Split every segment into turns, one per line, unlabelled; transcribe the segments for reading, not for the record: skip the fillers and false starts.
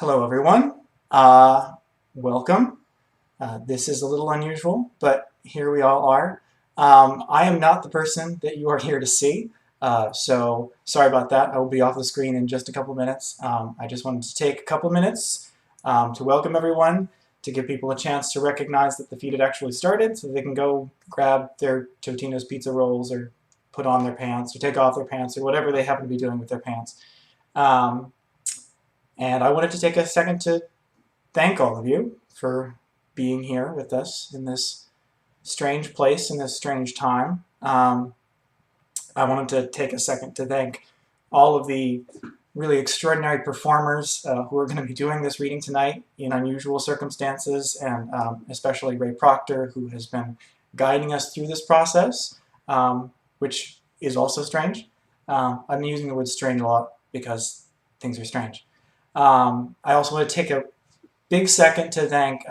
Hello, everyone. Welcome. This is a little unusual, but here we all are. I am not the person that you are here to see, so sorry about that. I will be off the screen in just a couple minutes. I just wanted to take a couple minutes to welcome everyone, to give people a chance to recognize that the feed had actually started so they can go grab their Totino's pizza rolls or put on their pants or take off their pants or whatever they happen to be doing with their pants. Um, and I wanted to take a second to thank all of you for being here with us in this strange place, in this strange time. I wanted to take a second to thank all of the really extraordinary performers who are going to be doing this reading tonight in unusual circumstances, and especially Ray Proctor, who has been guiding us through this process, which is also strange. I'm using the word strange a lot because things are strange. I also want to take a big second to thank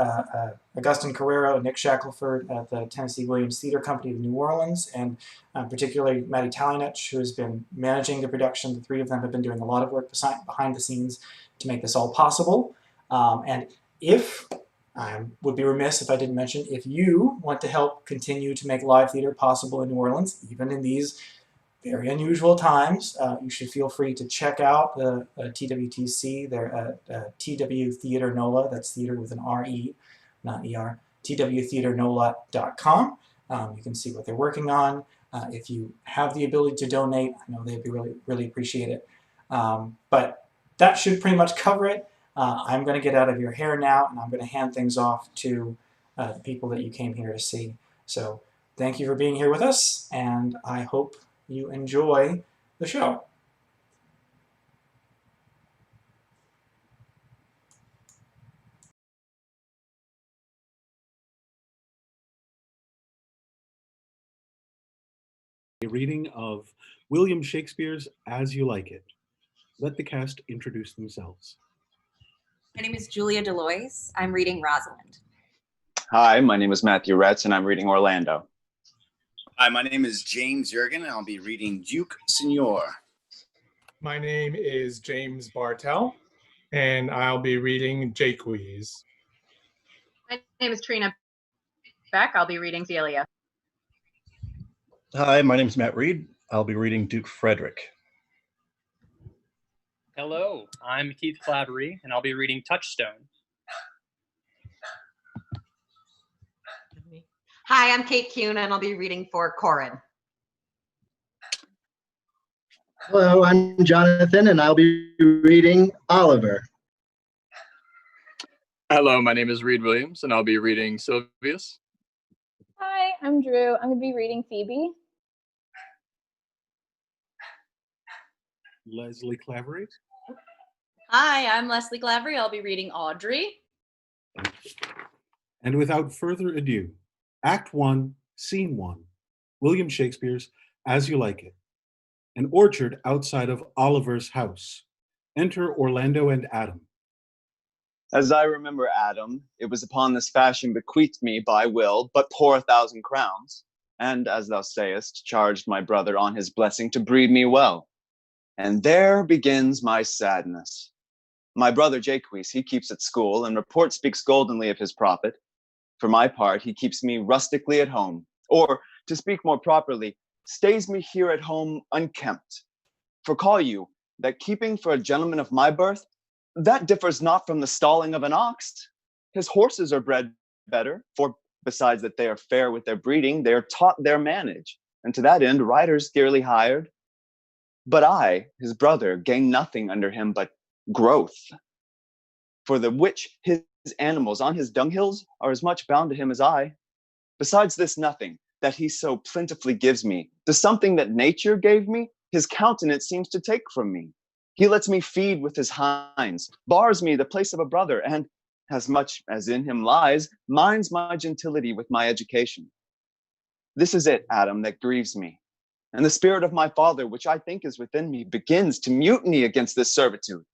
Augustin Carrero and Nick Shackelford at the Tennessee Williams Theater Company of New Orleans, and particularly Maddie Talinich, who has been managing the production. The three of them have been doing a lot of work behind the scenes to make this all possible. And if I would be remiss if I didn't mention, if you want to help continue to make live theater possible in New Orleans, even in these very unusual times, you should feel free to check out the TWTC. They're TW Theater NOLA. That's theater with an R-E, not E-R. TWTheaterNOLA.com. You can see what they're working on. If you have the ability to donate, I know they'd be really appreciate it. But that should pretty much cover it. I'm going to get out of your hair now, and I'm going to hand things off to the people that you came here to see. So thank you for being here with us, and I hope you enjoy the show.
A reading of William Shakespeare's As You Like It. Let the cast introduce themselves.
My name is Julia Deloise. I'm reading Rosalind.
Hi, my name is Matthew Retz, and I'm reading Orlando.
Hi, my name is James Jurgen, and I'll be reading Duke Senior.
My name is James Bartell, and I'll be reading Jaques.
My name is Trina Beck. I'll be reading Celia.
Hi, my name is Matt Reed. I'll be reading Duke Frederick.
Hello, I'm Keith Clattery, and I'll be reading Touchstone.
Hi, I'm Kate Kuhn, and I'll be reading for Corin.
Hello, I'm Jonathan, and I'll be reading Oliver.
Hello, my name is Reed Williams, and I'll be reading Sylvius.
Hi, I'm Drew. I'm going to be reading Phoebe.
Leslie Clavery.
Hi, I'm Leslie Clavery. I'll be reading Audrey.
And without further ado, Act 1, Scene 1, William Shakespeare's As You Like It. An orchard outside of Oliver's house. Enter Orlando and Adam.
As I remember, Adam, it was upon this fashion bequeathed me by will but poor 1,000 crowns, and as thou sayest, charged my brother on his blessing to breed me well. And there begins my sadness. My brother Jaques, he keeps at school, and report speaks goldenly of his profit. For my part, he keeps me rustically at home, or, to speak more properly, stays me here at home unkempt. For call you, that keeping for a gentleman of my birth, that differs not from the stalling of an ox. His horses are bred better, for besides that they are fair with their breeding, they are taught their manage, and to that end riders dearly hired. But I, his brother, gain nothing under him but growth. For the which his animals on his dunghills are as much bound to him as I. Besides this nothing, that he so plentifully gives me, to something that nature gave me, his countenance seems to take from me. He lets me feed with his hinds, bars me the place of a brother, and, as much as in him lies, minds my gentility with my education. This is it, Adam, that grieves me. And the spirit of my father, which I think is within me, begins to mutiny against this servitude.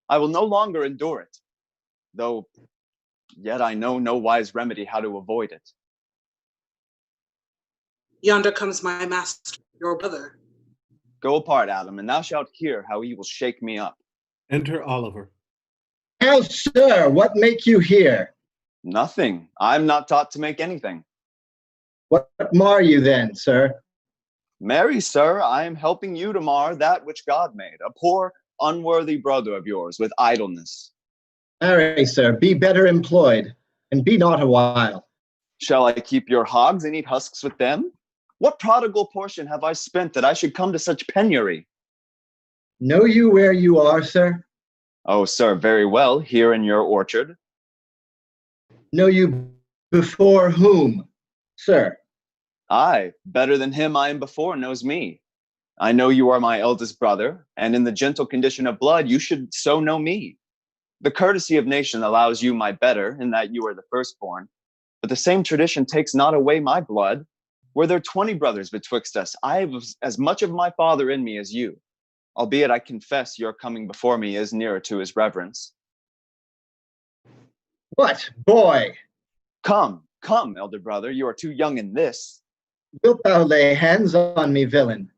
I will no longer endure it, though yet I know no wise remedy how to avoid it.
Yonder comes my master, your brother.
Go apart, Adam, and thou shalt hear how he will shake me up.
Enter Oliver.
How, sir, what make you here?
Nothing. I'm not taught to make anything.
What mar you then, sir?
Marry, sir, I am helping you to mar that which God made, a poor, unworthy brother of yours with idleness.
Marry, sir, be better employed, and be not a while.
Shall I keep your hogs and eat husks with them? What prodigal portion have I spent that I should come to such penury?
Know you where you are, sir?
Oh, sir, very well, here in your orchard.
Know you before whom, sir?
Aye, better than him I am before knows me. I know you are my eldest brother, and in the gentle condition of blood, you should so know me. The courtesy of nation allows you my better, in that you are the firstborn, but the same tradition takes not away my blood. Were there 20 brothers betwixt us, I have as much of my father in me as you, albeit I confess your coming before me is nearer to his reverence.
What, boy?
Come, come, elder brother, you are too young in this.
Wilt thou lay hands on me, villain?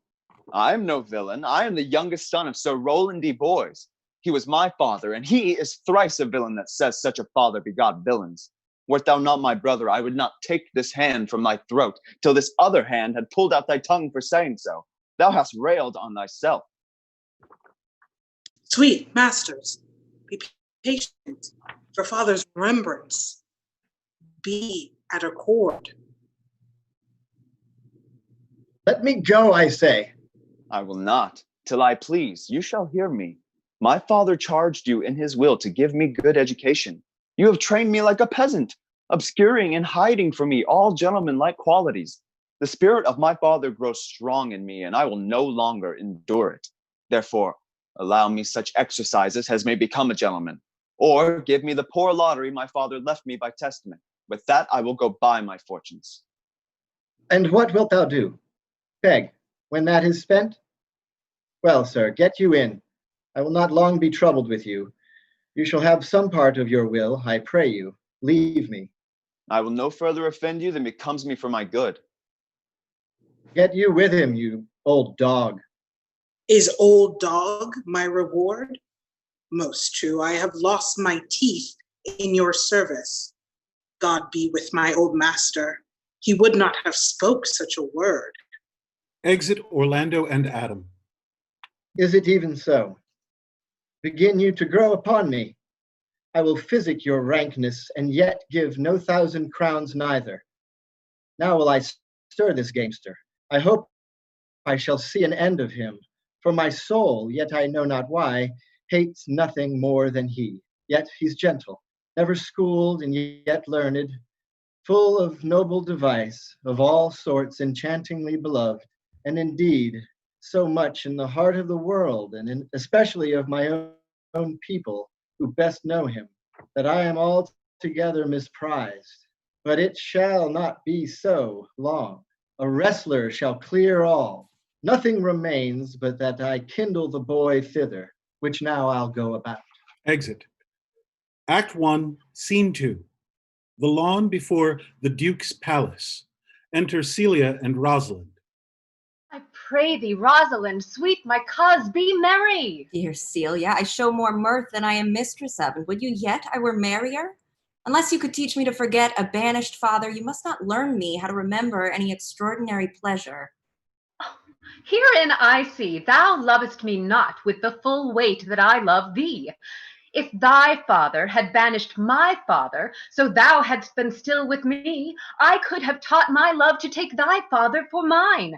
I am no villain. I am the youngest son of Sir Roland de Boys. He was my father, and he is thrice a villain that says such a father begot villains. Wert thou not my brother, I would not take this hand from thy throat till this other hand had pulled out thy tongue for saying so. Thou hast railed on thyself.
Sweet masters, be patient for father's remembrance. Be at accord.
Let me go, I say.
I will not, till I please. You shall hear me. My father charged you in his will to give me good education. You have trained me like a peasant, obscuring and hiding from me all gentlemanlike qualities. The spirit of my father grows strong in me, and I will no longer endure it. Therefore, allow me such exercises as may become a gentleman, or give me the poor lottery my father left me by testament. With that, I will go buy my fortunes.
And what wilt thou do? Beg, when that is spent? Well, sir, get you in. I will not long be troubled with you. You shall have some part of your will, I pray you. Leave me.
I will no further offend you than becomes me for my good.
Get you with him, you old dog.
Is old dog my reward? Most true, I have lost my teeth in your service. God be with my old master. He would not have spoke such a word.
Exit Orlando and Adam.
Is it even so? Begin you to grow upon me. I will physic your rankness, and yet give no 1,000 crowns neither. Now will I stir this gamester. I hope I shall see an end of him. For my soul, yet I know not why, hates nothing more than he. Yet he's gentle, never schooled, and yet learned, full of noble device, of all sorts enchantingly beloved, and indeed so much in the heart of the world, and especially of my own people who best know him, that I am altogether misprized. But it shall not be so long. A wrestler shall clear all. Nothing remains but that I kindle the boy thither, which now I'll go about.
Exit. Act 1, Scene 2. The lawn before the Duke's palace. Enter Celia and Rosalind.
I pray thee, Rosalind, sweet my cause, be merry.
Dear Celia, I show more mirth than I am mistress of, and would you yet I were merrier? Unless you could teach me to forget a banished father, you must not learn me how to remember any extraordinary pleasure.
Herein I see thou lovest me not with the full weight that I love thee. If thy father had banished my father, so thou hadst been still with me, I could have taught my love to take thy father for mine.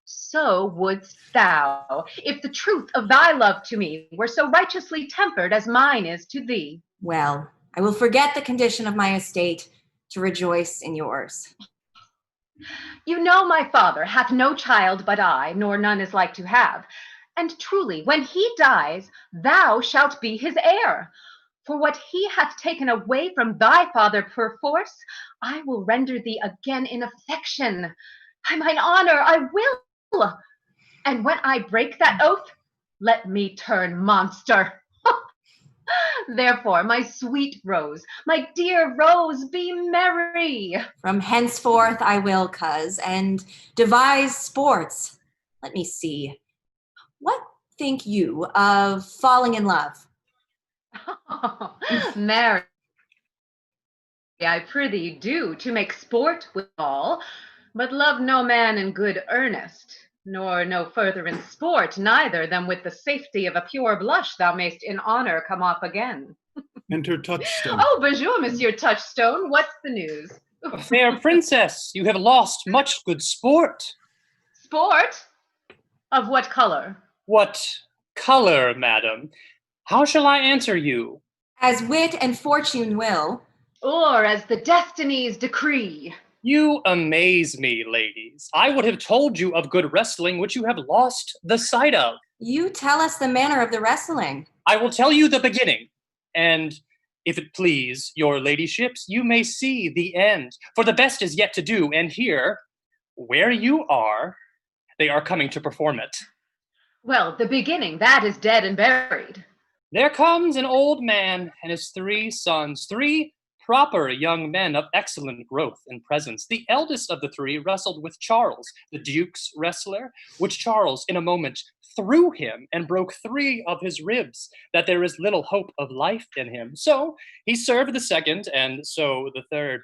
So wouldst thou, if the truth of thy love to me were so righteously tempered as mine is to thee.
Well, I will forget the condition of my estate to rejoice in yours.
You know my father hath no child but I, nor none is like to have. And truly, when he dies, thou shalt be his heir. For what he hath taken away from thy father perforce, I will render thee again in affection. By mine honor, I will. And when I break that oath, let me turn monster. Therefore, my sweet Rose, my dear Rose, be merry.
From henceforth I will, coz, and devise sports. Let me see. What think you of falling in love?
Marry, I prithee do, to make sport withal, but love no man in good earnest, nor no further in sport, neither than with the safety of a pure blush thou mayst in honor come off again.
Enter Touchstone.
Oh, bonjour, Monsieur Touchstone. What's the news?
Fair princess, you have lost much good sport.
Sport? Of what color?
What color, madam? How shall I answer you?
As wit and fortune will.
Or as the destinies decree.
You amaze me, ladies. I would have told you of good wrestling, which you have lost the sight of.
You tell us the manner of the wrestling.
I will tell you the beginning, and if it please your ladyships, you may see the end. For the best is yet to do, and here, where you are, they are coming to perform it.
Well, the beginning, that is dead and buried.
There comes an old man and his 3 sons, 3 proper young men of excellent growth and presence. The eldest of the 3 wrestled with Charles, the Duke's wrestler, which Charles in a moment threw him and broke 3 of his ribs, that there is little hope of life in him. So he served the 2nd, and so the 3rd.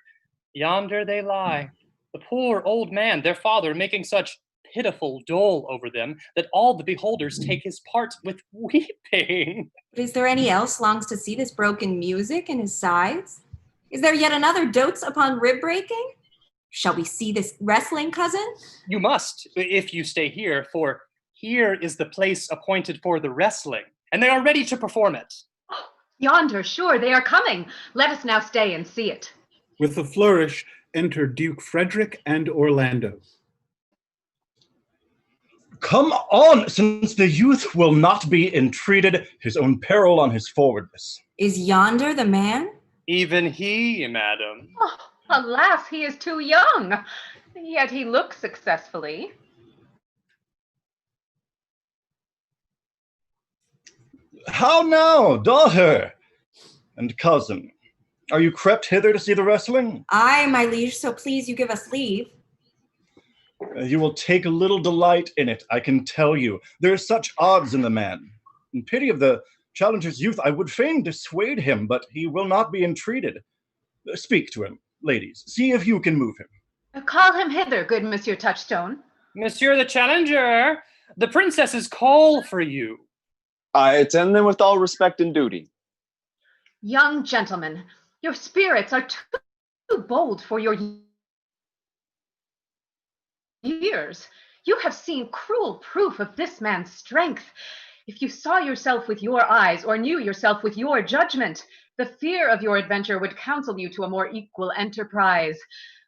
Yonder they lie, the poor old man, their father, making such pitiful dole over them that all the beholders take his part with weeping.
But is there any else longs to see this broken music in his sides? Is there yet another dotes upon rib breaking? Shall we see this wrestling, cousin?
You must, if you stay here, for here is the place appointed for the wrestling, and they are ready to perform it.
Yonder, sure, they are coming. Let us now stay and see it.
With a flourish, enter Duke Frederick and Orlando.
Come on, since the youth will not be entreated, his own peril on his forwardness.
Is yonder the man?
Even he, madam.
Oh, alas, he is too young, yet he looks successfully.
How now, daughter and cousin? Are you crept hither to see the wrestling?
Aye, my liege, so please you give us leave.
You will take little delight in it, I can tell you. There are such odds in the man. In pity of the challenger's youth, I would fain dissuade him, but he will not be entreated. Speak to him, ladies. See if you can move him.
Call him hither, good Monsieur Touchstone.
Monsieur the challenger, the princesses call for you.
I attend them with all respect and duty.
Young gentlemen, your spirits are too bold for your years. You have seen cruel proof of this man's strength. If you saw yourself with your eyes or knew yourself with your judgment, the fear of your adventure would counsel you to a more equal enterprise.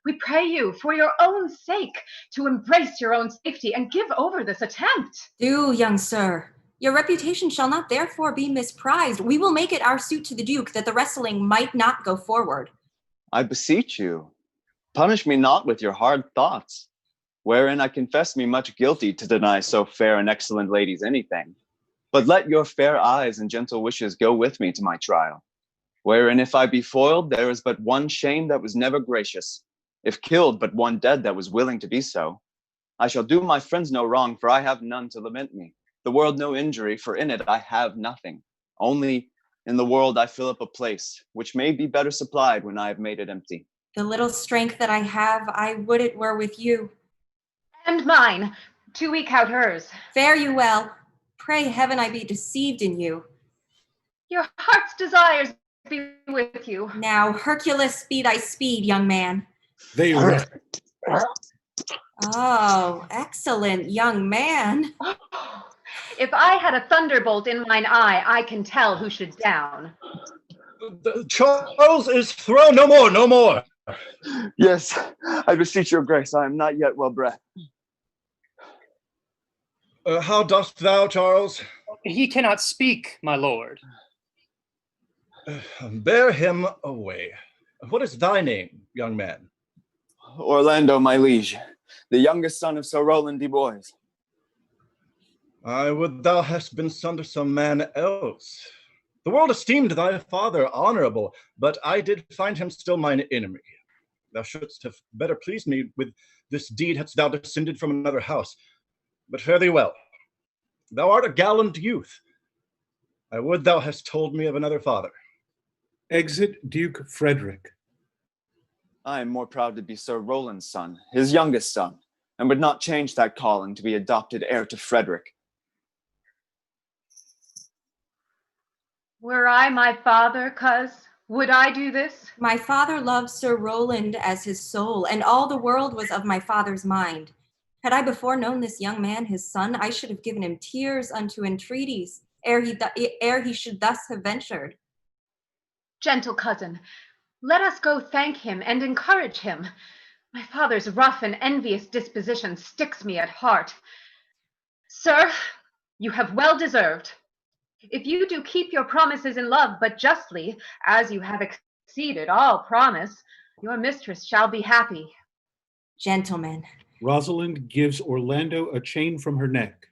We pray you, for your own sake, to embrace your own safety and give over this attempt.
Do, young sir. Your reputation shall not therefore be misprized. We will make it our suit to the Duke that the wrestling might not go forward.
I beseech you, punish me not with your hard thoughts, wherein I confess me much guilty to deny so fair and excellent ladies anything. But let your fair eyes and gentle wishes go with me to my trial, wherein if I be foiled, there is but one shame that was never gracious, if killed, but one dead that was willing to be so. I shall do my friends no wrong, for I have none to lament me. The world no injury, for in it I have nothing. Only in the world I fill up a place, which may be better supplied when I have made it empty.
The little strength that I have, I would it were with you.
And mine, to eke out hers.
Fare you well. Pray heaven I be deceived in you.
Your heart's desires be with you.
Now, Hercules be thy speed, young man.
They rest.
Oh, excellent young man.
If I had a thunderbolt in mine eye, I can tell who should down.
Charles is thrown. No more, no more.
Yes, I beseech your grace, I am not yet well bred.
How dost thou, Charles?
He cannot speak, my lord.
Bear him away. What is thy name, young man?
Orlando, my liege, the youngest son of Sir Roland de Boys.
I would thou hadst been son to some man else. The world esteemed thy father honorable, but I did find him still mine enemy. Thou shouldst have better pleased me with this deed hadst thou descended from another house. But fare thee well. Thou art a gallant youth. I would thou hadst told me of another father.
Exit Duke Frederick.
I am more proud to be Sir Roland's son, his youngest son, and would not change that calling to be adopted heir to Frederick.
Were I my father, coz, would I do this?
My father loved Sir Roland as his soul, and all the world was of my father's mind. Had I before known this young man, his son, I should have given him tears unto entreaties, ere he should thus have ventured.
Gentle cousin, let us go thank him and encourage him. My father's rough and envious disposition sticks me at heart. Sir, you have well deserved. If you do keep your promises in love, but justly, as you have exceeded all promise, your mistress shall be happy.
Gentlemen,
Rosalind gives Orlando a chain from her neck.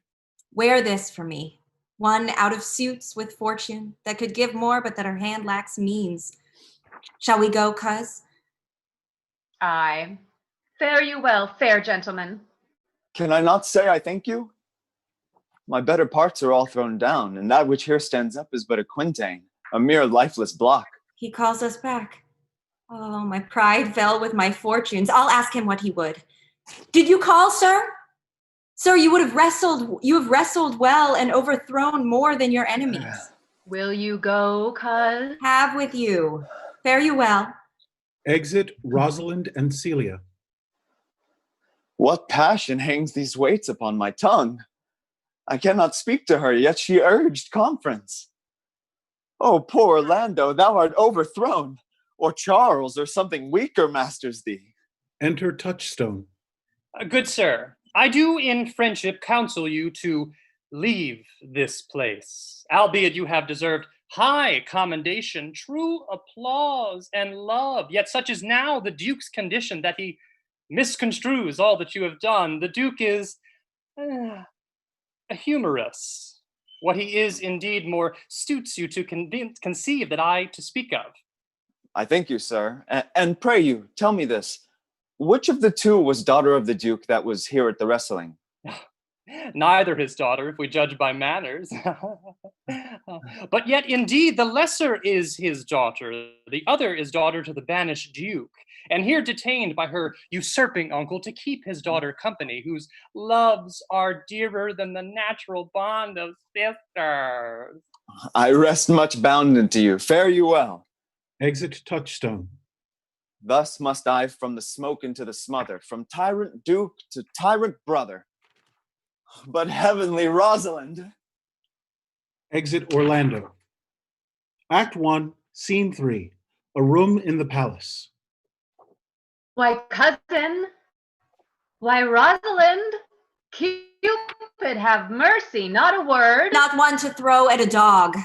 wear this for me, one out of suits with fortune, that could give more, but that her hand lacks means. Shall we go, coz?
Aye. Fare you well, fair gentlemen.
Can I not say I thank you? My better parts are all thrown down, and that which here stands up is but a quintain, a mere lifeless block.
He calls us back. Oh, my pride fell with my fortunes. I'll ask him what he would. Did you call, sir? Sir, you have wrestled well and overthrown more than your enemies.
Will you go, coz?
Have with you. Fare you well.
Exit Rosalind and Celia.
What passion hangs these weights upon my tongue? I cannot speak to her, yet she urged conference. Oh, poor Orlando, thou art overthrown, or Charles or something weaker masters thee.
Enter Touchstone.
Good sir, I do in friendship counsel you to leave this place, albeit you have deserved high commendation, true applause and love. Yet such is now the Duke's condition that he misconstrues all that you have done. The Duke is a humorous. What he is indeed more suits you to conceive that I to speak of.
I thank you, sir. And pray you, tell me this. Which of the two was daughter of the Duke that was here at the wrestling?
Neither his daughter, if we judge by manners. But yet, indeed, the lesser is his daughter. The other is daughter to the banished Duke, and here detained by her usurping uncle to keep his daughter company, whose loves are dearer than the natural bond of sisters.
I rest much bounden to you. Fare you well.
Exit Touchstone.
Thus must I from the smoke into the smother, from tyrant Duke to tyrant brother. But heavenly Rosalind.
Exit Orlando. Act 1, Scene 3. A room in the palace.
Why, cousin. Why, Rosalind. Cupid have mercy, not a word.
Not one to throw at a dog.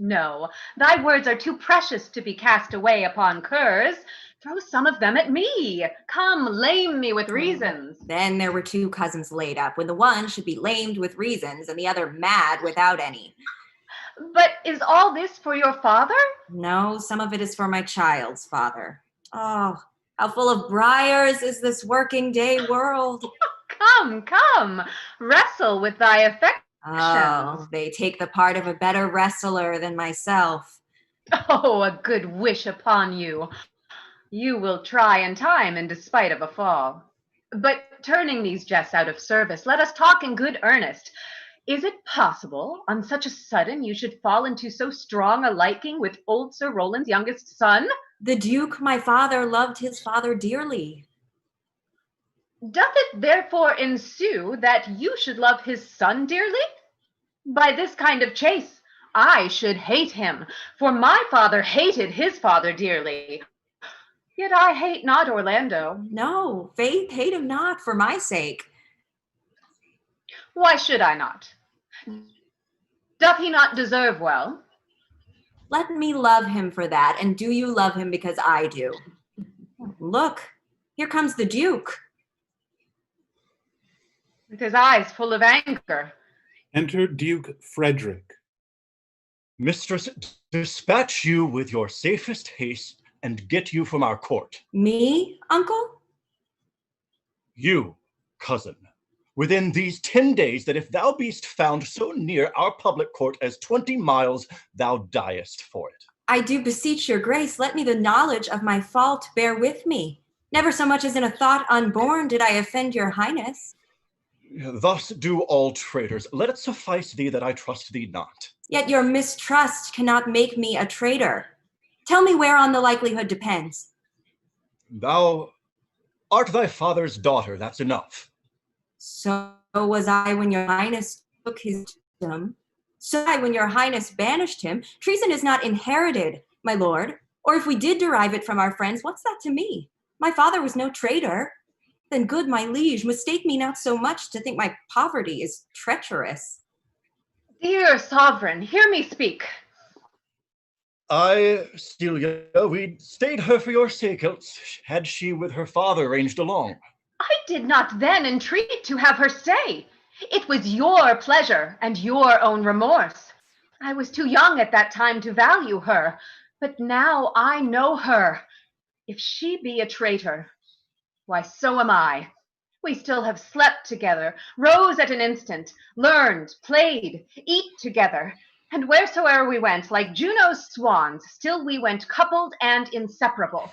No, thy words are too precious to be cast away upon curs. Throw some of them at me. Come, lame me with reasons.
Then there were two cousins laid up, when the one should be lamed with reasons and the other mad without any.
But is all this for your father?
No, some of it is for my child's father. Oh, how full of briars is this working day world.
Come, come, wrestle with thy affection.
Oh, they take the part of a better wrestler than myself.
Oh, a good wish upon you. You will try in time in despite of a fall. But turning these jests out of service, let us talk in good earnest. Is it possible, on such a sudden, you should fall into so strong a liking with old Sir Roland's youngest son?
The Duke, my father, loved his father dearly.
Doth it therefore ensue that you should love his son dearly? By this kind of chase, I should hate him, for my father hated his father dearly. Yet I hate not Orlando.
No, faith, hate him not for my sake.
Why should I not? Doth he not deserve well?
Let me love him for that, and do you love him because I do? Look, here comes the Duke.
With his eyes full of anger.
Enter Duke Frederick.
Mistress, dispatch you with your safest haste and get you from our court.
Me, uncle?
You, cousin, within these 10 days, that if thou beest found so near our public court as 20 miles, thou diest for it.
I do beseech your grace, let me the knowledge of my fault bear with me. Never so much as in a thought unborn did I offend your highness.
Thus do all traitors. Let it suffice thee that I trust thee not.
Yet your mistrust cannot make me a traitor. Tell me whereon the likelihood depends.
Thou art thy father's daughter, that's enough.
So was I when your highness took his kingdom. So I when your highness banished him. Treason is not inherited, my lord. Or if we did derive it from our friends, what's that to me? My father was no traitor. Then good my liege, mistake me not so much to think my poverty is treacherous.
Dear sovereign, hear me speak.
Aye, Celia, we stayed her for your sake, else had she with her father ranged along.
I did not then entreat to have her stay. It was your pleasure and your own remorse. I was too young at that time to value her, but now I know her. If she be a traitor, why, so am I. We still have slept together, rose at an instant, learned, played, eat together, and wheresoe'er we went, like Juno's swans, still we went coupled and inseparable.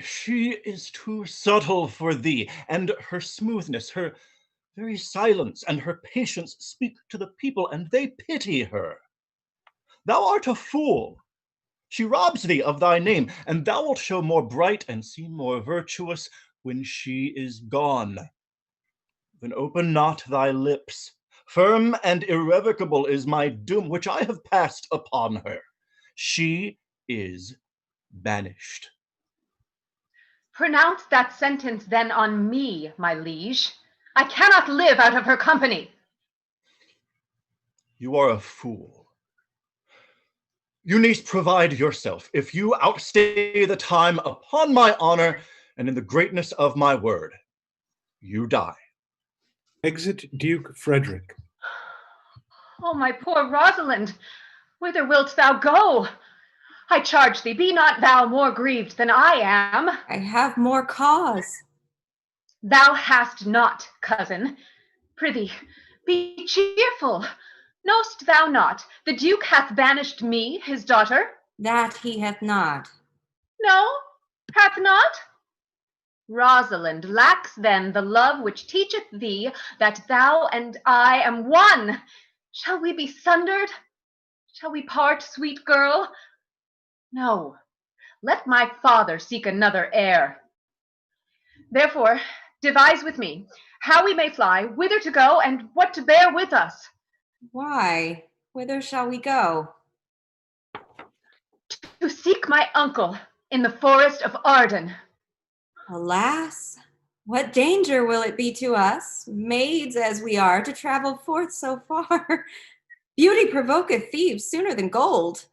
She is too subtle for thee, and her smoothness, her very silence, and her patience speak to the people, and they pity her. Thou art a fool. She robs thee of thy name, and thou wilt show more bright and seem more virtuous when she is gone. Then open not thy lips. Firm and irrevocable is my doom, which I have passed upon her. She is banished.
Pronounce that sentence then on me, my liege. I cannot live out of her company.
You are a fool. You needs provide yourself. If you outstay the time, upon my honor and in the greatness of my word, you die.
Exit Duke Frederick.
Oh, my poor Rosalind, whither wilt thou go? I charge thee, be not thou more grieved than I am.
I have more cause.
Thou hast not, cousin. Prithee, be cheerful. Know'st thou not, the Duke hath banished me, his daughter?
That he hath not.
No, hath not? Rosalind lacks then the love which teacheth thee that thou and I am one. Shall we be sundered? Shall we part, sweet girl? No, let my father seek another heir. Therefore, devise with me how we may fly, whither to go, and what to bear with us.
Why, whither shall we go?
To seek my uncle in the forest of Arden.
Alas, what danger will it be to us, maids as we are, to travel forth so far? Beauty provoketh thieves sooner than gold.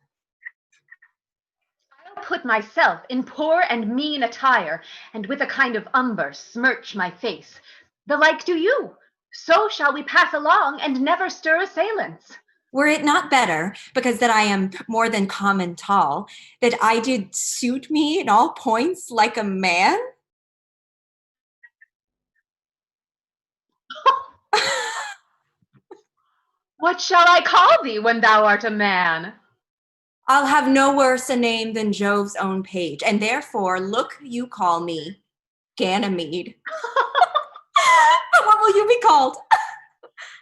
I'll put myself in poor and mean attire, and with a kind of umber smirch my face. The like do you. So shall we pass along and never stir assailants.
Were it not better, because that I am more than common tall, that I did suit me in all points like a man?
What shall I call thee when thou art a man?
I'll have no worse a name than Jove's own page, and therefore look you call me Ganymede. What will you be called?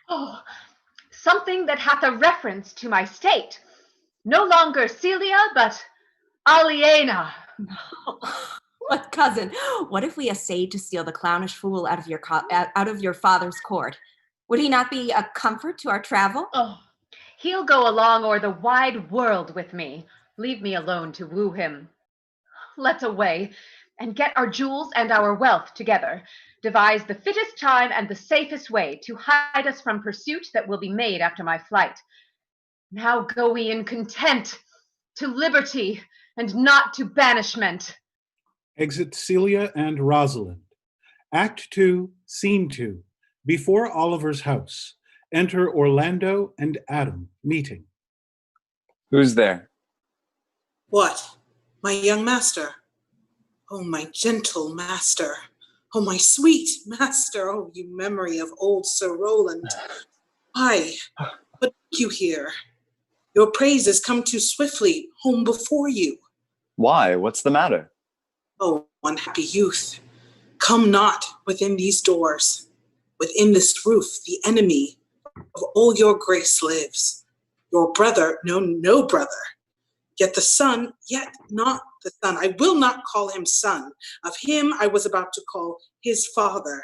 Oh, something that hath a reference to my state. No longer Celia, but Aliena.
But cousin, what if we essayed to steal the clownish fool out of your father's court? Would he not be a comfort to our travel?
Oh, he'll go along o'er the wide world with me. Leave me alone to woo him. Let's away, and get our jewels and our wealth together. Devise the fittest time and the safest way to hide us from pursuit that will be made after my flight. Now go we in content to liberty and not to banishment.
Exit Celia and Rosalind. Act 2, Scene 2. Before Oliver's house. Enter Orlando and Adam, meeting.
Who's there?
What? My young master. Oh, my gentle master. Oh, my sweet master. Oh, you memory of old Sir Roland. Why, what make you here? Your praises come too swiftly home before you.
Why? What's the matter?
O unhappy youth, come not within these doors. Within this roof, the enemy of all your grace lives. Your brother, no brother. Yet the son, yet not the son. I will not call him son. Of him I was about to call his father,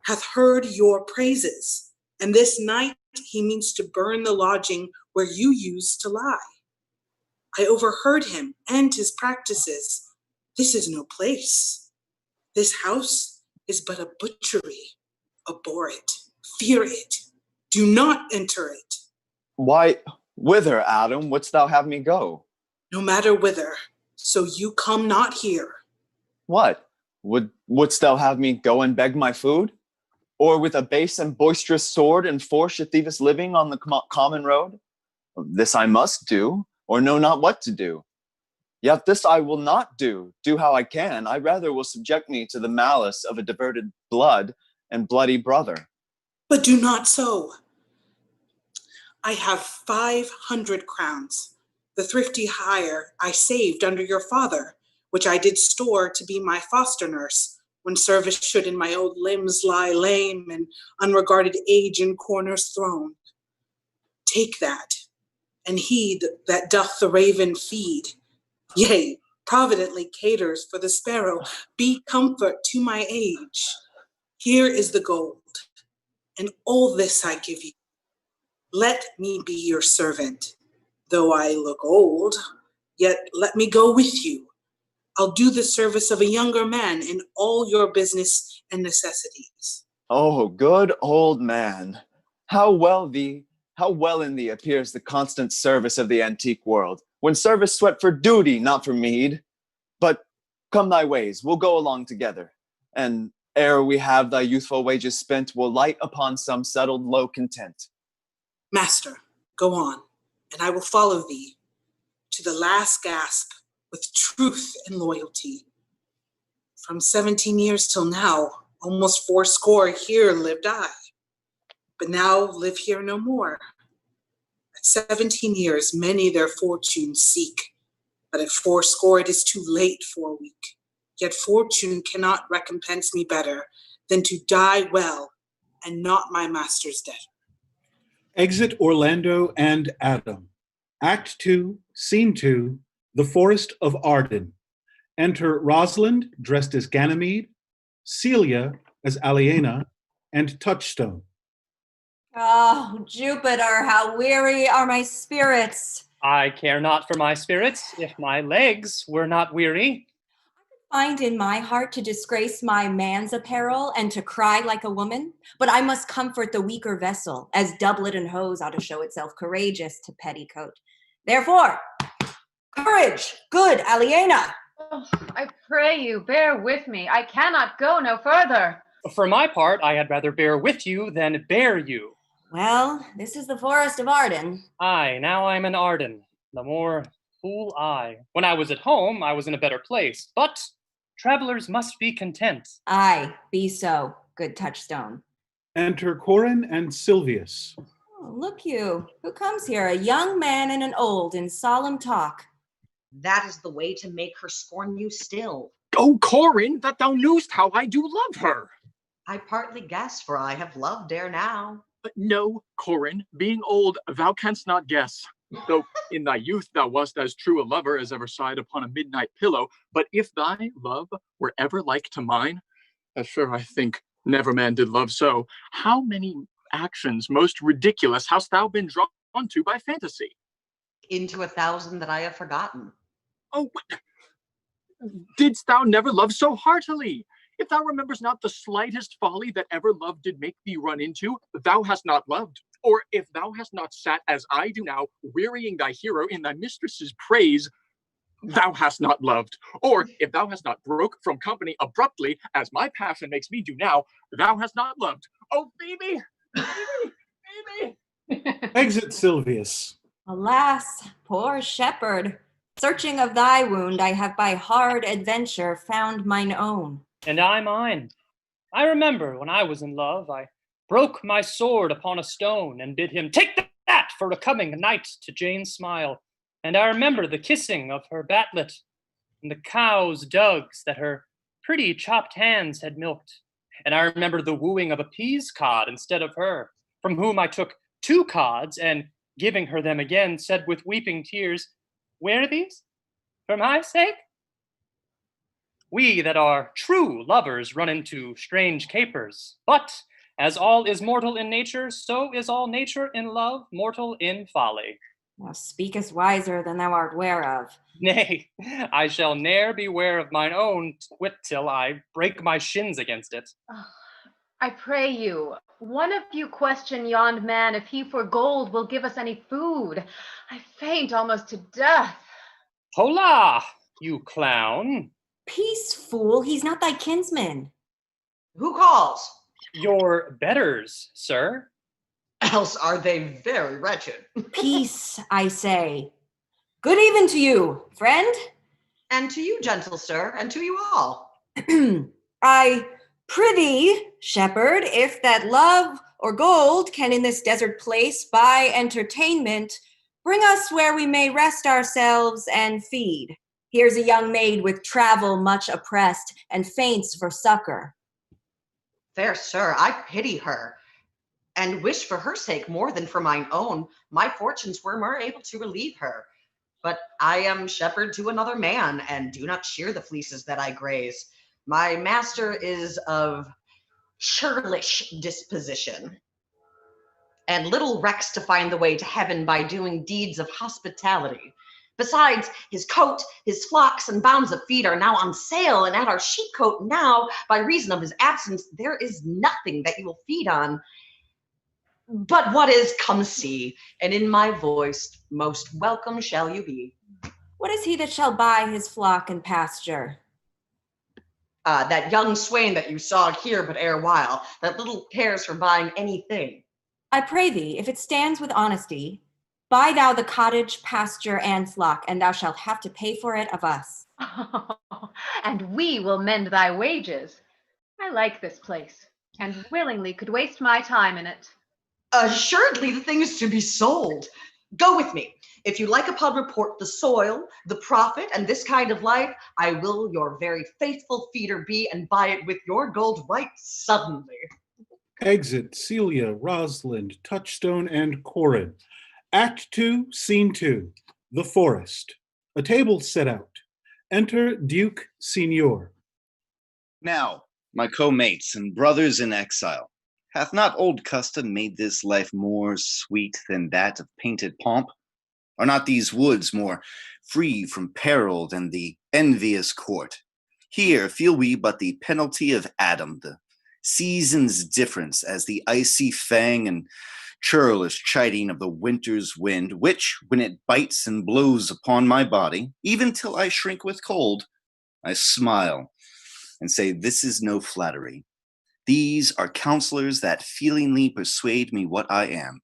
hath heard your praises. And this night he means to burn the lodging where you used to lie. I overheard him and his practices. This is no place. This house is but a butchery. Abhor it, fear it, do not enter it.
Why, whither, Adam, wouldst thou have me go?
No matter whither, so you come not here.
What? Wouldst thou have me go and beg my food? Or with a base and boisterous sword enforce a thievous living on the common road? This I must do, or know not what to do. Yet this I will not do how I can. I rather will subject me to the malice of a diverted blood and bloody brother.
But do not so. I have 500 crowns, the thrifty hire I saved under your father, which I did store to be my foster nurse, when service should in my old limbs lie lame and unregarded age in corners thrown. Take that, and heed that doth the raven feed, yea, providently caters for the sparrow. Be comfort to my age. Here is the gold, and all this I give you. Let me be your servant. Though I look old, yet let me go with you. I'll do the service of a younger man in all your business and necessities.
Oh, good old man. How well in thee appears the constant service of the antique world, when service sweat for duty, not for meed. But come thy ways, we'll go along together, and ere we have thy youthful wages spent, we'll light upon some settled low content.
Master, go on, and I will follow thee to the last gasp with truth and loyalty. From 17 years till now, almost 80 here lived I, but now live here no more. At 17 years, many their fortune seek, but at 80 it is too late for a week. Yet fortune cannot recompense me better than to die well and not my master's debtor.
Exit Orlando and Adam. Act 2, Scene 2, the Forest of Arden. Enter Rosalind, dressed as Ganymede, Celia as Aliena, and Touchstone.
Oh, Jupiter, how weary are my spirits.
I care not for my spirits, if my legs were not weary.
Find in my heart to disgrace my man's apparel and to cry like a woman, but I must comfort the weaker vessel, as doublet and hose ought to show itself courageous to petticoat. Therefore, courage, good Aliena.
Oh, I pray you, bear with me. I cannot go no further.
For my part, I had rather bear with you than bear you.
Well, this is the Forest of Arden.
Aye, now I'm in Arden. The more fool I. When I was at home, I was in a better place, but travelers must be content.
Aye, be so, good Touchstone.
Enter Corin and Silvius.
Oh, look you, who comes here, a young man and an old, in solemn talk.
That is the way to make her scorn you still.
Oh, Corin, that thou knewest how I do love her.
I partly guess, for I have loved ere now.
No, Corin, being old, thou canst not guess. Though in thy youth thou wast as true a lover as ever sighed upon a midnight pillow. But if thy love were ever like to mine, as sure I think never man did love so, how many actions most ridiculous hast thou been drawn to by fantasy?
Into 1,000 that I have forgotten.
Oh, didst thou never love so heartily? If thou remembers not the slightest folly that ever love did make thee run into, thou hast not loved. Or if thou hast not sat as I do now, wearying thy hero in thy mistress's praise, thou hast not loved. Or if thou hast not broke from company abruptly, as my passion makes me do now, thou hast not loved. Oh, Phoebe! Phoebe! Phoebe!
Exit Silvius.
Alas, poor shepherd, searching of thy wound, I have by hard adventure found mine own.
And I mine. I remember when I was in love, I broke my sword upon a stone and bid him take that for a coming night to Jane's smile, and I remember the kissing of her batlet, and the cow's dugs that her pretty chopped hands had milked, and I remember the wooing of a peas cod instead of her, from whom I took 2 cods, and giving her them again, said with weeping tears, "Wear these? For my sake?" We that are true lovers run into strange capers, but as all is mortal in nature, so is all nature in love mortal in folly.
Thou speakest wiser than thou art ware of.
Nay, I shall ne'er be ware of mine own wit till I break my shins against it.
I pray you, one of you question yond man if he for gold will give us any food. I faint almost to death.
Hola, you clown.
Peace, fool, he's not thy kinsman.
Who calls?
Your betters, sir.
Else are they very wretched.
Peace, I say. Good even to you, friend.
And to you, gentle sir, and to you all.
I prithee, shepherd, if that love or gold can in this desert place buy entertainment, bring us where we may rest ourselves and feed. Here's a young maid with travel much oppressed and faints for succor.
Fair sir, I pity her, and wish for her sake more than for mine own. My fortunes were more able to relieve her. But I am shepherd to another man, and do not shear the fleeces that I graze. My master is of churlish disposition, and little recks to find the way to heaven by doing deeds of hospitality. Besides, his coat, his flocks, and bounds of feed are now on sale, and at our sheepcote now, by reason of his absence, there is nothing that you will feed on. But what is, come see, and in my voice most welcome shall you be.
What is he that shall buy his flock and pasture?
That young swain that you saw here but ere while, that little cares for buying anything.
I pray thee, if it stands with honesty, buy thou the cottage, pasture, and flock, and thou shalt have to pay for it of us.
And we will mend thy wages. I like this place, and willingly could waste my time in it.
Assuredly the thing is to be sold. Go with me. If you like upon report the soil, the profit, and this kind of life, I will your very faithful feeder be, and buy it with your gold right suddenly.
Exit Celia, Rosalind, Touchstone, and Corin. Act 2, Scene 2, The Forest. A table set out. Enter Duke Signor.
Now, my co-mates and brothers in exile, hath not old custom made this life more sweet than that of painted pomp? Are not these woods more free from peril than the envious court? Here feel we but the penalty of Adam, the season's difference as the icy fang and churlish chiding of the winter's wind, which, when it bites and blows upon my body, even till I shrink with cold, I smile and say, this is no flattery. These are counselors that feelingly persuade me what I am.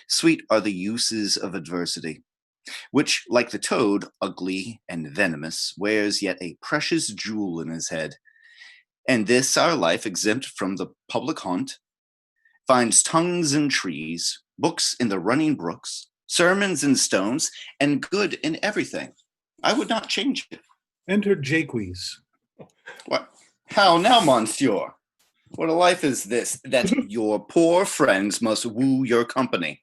Sweet are the uses of adversity, which, like the toad, ugly and venomous, wears yet a precious jewel in his head. And this our life, exempt from the public haunt, finds tongues in trees, books in the running brooks, sermons in stones, and good in everything. I would not change it.
Enter Jaques.
What? How now, monsieur? What a life is this, that your poor friends must woo your company?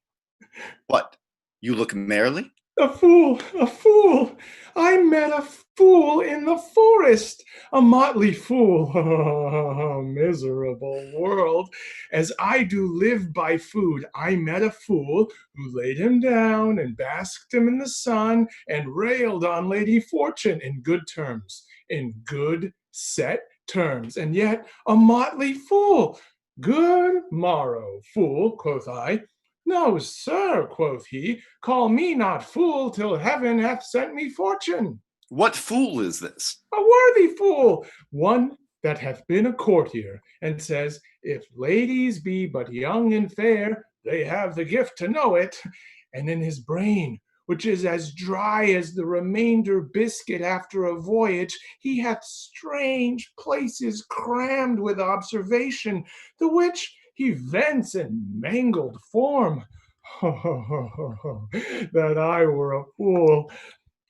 What, you look merrily?
A fool, a fool. I met a fool in the forest, a motley fool. Oh, miserable world. As I do live by food, I met a fool who laid him down and basked him in the sun and railed on Lady Fortune in good terms, in good set terms, and yet a motley fool. Good morrow, fool, quoth I. No, sir, quoth he, call me not fool till heaven hath sent me fortune.
What fool is this?
A worthy fool, one that hath been a courtier, and says, if ladies be but young and fair, they have the gift to know it. And in his brain, which is as dry as the remainder biscuit after a voyage, he hath strange places crammed with observation, the which he vents in mangled form. That I were a fool.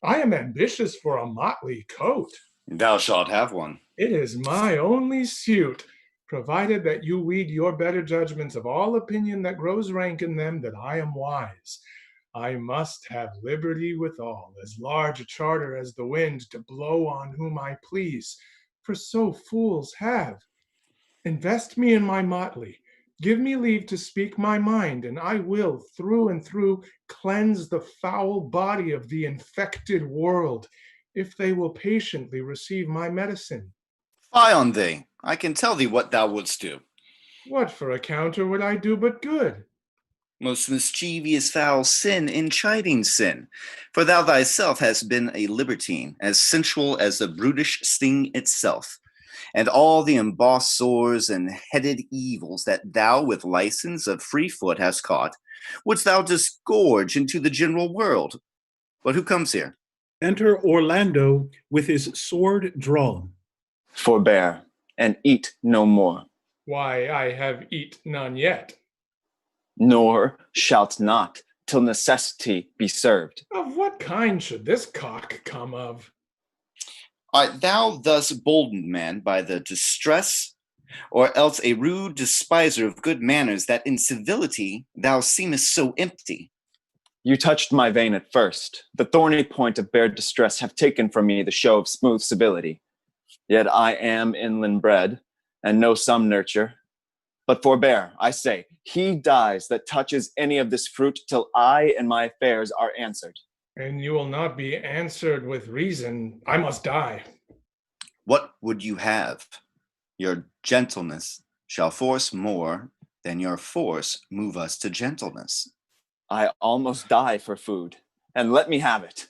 I am ambitious for a motley coat.
Thou shalt have one.
It is my only suit, provided that you weed your better judgments of all opinion that grows rank in them, that I am wise. I must have liberty withal, as large a charter as the wind, to blow on whom I please, for so fools have. Invest me in my motley, give me leave to speak my mind, and I will, through and through, cleanse the foul body of the infected world, if they will patiently receive my medicine.
Fie on thee! I can tell thee what thou wouldst do.
What for a counter would I do but good?
Most mischievous foul sin in chiding sin, for thou thyself hast been a libertine, as sensual as the brutish sting itself, and all the embossed sores and headed evils that thou with license of free foot hast caught, wouldst thou disgorge into the general world. But who comes here?
Enter Orlando with his sword drawn.
Forbear, and eat no more.
Why, I have eat none yet.
Nor shalt not, till necessity be served.
Of what kind should this cock come of?
Art thou thus boldened, man, by the distress, or else a rude despiser of good manners, that in civility thou seemest so empty?
You touched my vein at first. The thorny point of bare distress have taken from me the show of smooth civility. Yet I am inland bred, and know some nurture. But forbear, I say, he dies that touches any of this fruit till I and my affairs are answered.
And you will not be answered with reason. I must die.
What would you have? Your gentleness shall force more than your force move us to gentleness.
I almost die for food, and let me have it.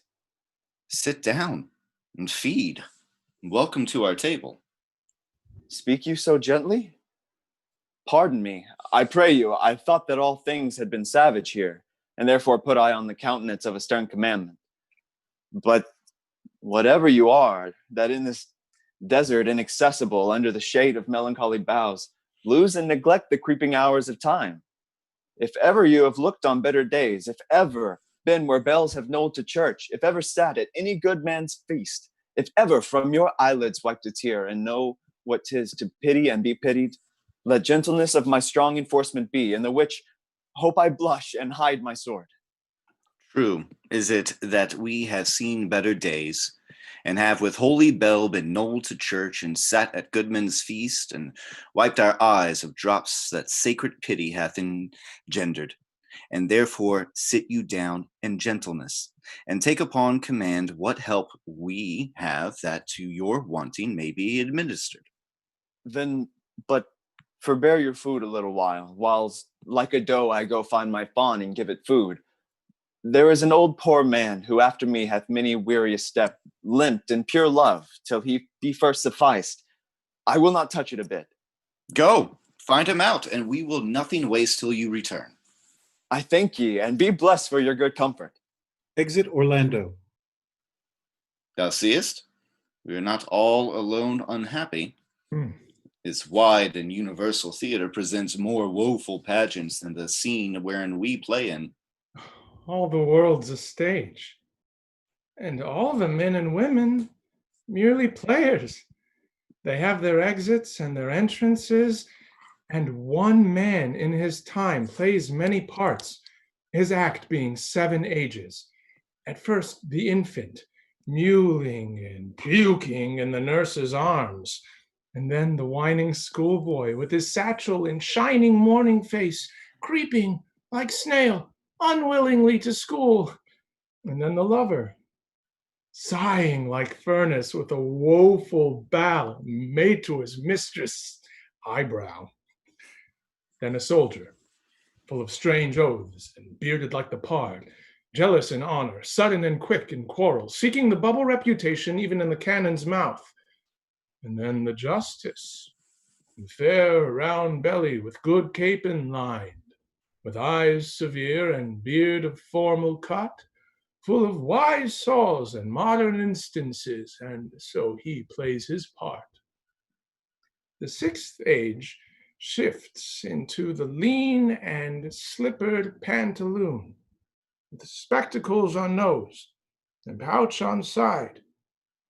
Sit down and feed. Welcome to our table.
Speak you so gently? Pardon me, I pray you, I thought that all things had been savage here, and therefore put I on the countenance of a stern commandment. But whatever you are, that in this desert inaccessible, under the shade of melancholy boughs, lose and neglect the creeping hours of time. If ever you have looked on better days, if ever been where bells have knolled to church, if ever sat at any good man's feast, if ever from your eyelids wiped a tear, and know what 'tis to pity and be pitied, let gentleness of my strong enforcement be, in the which hope I blush and hide my sword.
True is it that we have seen better days, and have with holy bell been knolled to church, and sat at good men's feast, and wiped our eyes of drops that sacred pity hath engendered. And therefore sit you down in gentleness, and take upon command what help we have that to your wanting may be administered.
Then, but forbear your food a little whiles like a doe I go find my fawn and give it food. There is an old poor man who after me hath many weary a step, limped in pure love, till he be first sufficed. I will not touch it a bit.
Go, find him out, and we will nothing waste till you return.
I thank ye, and be blessed for your good comfort.
Exit Orlando.
Thou seest, we are not all alone unhappy.
Hmm.
Its wide and universal theater presents more woeful pageants than the scene wherein we play in.
All the world's a stage, and all the men and women merely players. They have their exits and their entrances, and one man in his time plays many parts, his act being 7 ages. At first, the infant, mewling and puking in the nurse's arms, and then the whining schoolboy with his satchel and shining morning face, creeping like snail unwillingly to school, and then the lover, sighing like furnace with a woeful bow made to his mistress' eyebrow. Then a soldier, full of strange oaths and bearded like the pard, jealous in honor, sudden and quick in quarrel, seeking the bubble reputation even in the cannon's mouth. And then the justice, in fair round belly with good capon lined, with eyes severe and beard of formal cut, full of wise saws and modern instances, and so he plays his part. The 6th age shifts into the lean and slippered pantaloon, with the spectacles on nose and pouch on side.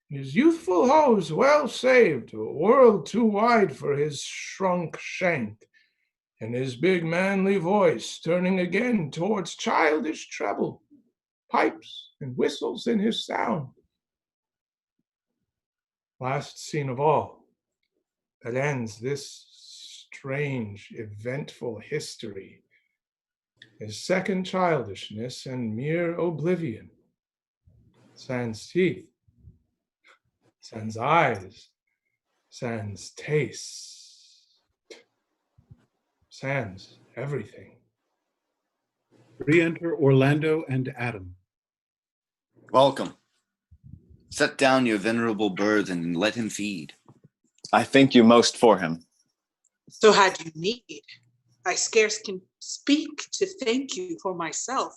His youthful hose well saved, a world too wide for his shrunk shank, and his big manly voice turning again towards childish treble, pipes and whistles in his sound. Last scene of all, that ends this strange, eventful history, is second childishness and mere oblivion. Sans teeth, sans eyes, sans taste, sans everything.
Re-enter Orlando and Adam.
Welcome. Set down your venerable burden and let him feed.
I thank you most for him.
So had you need, I scarce can speak to thank you for myself.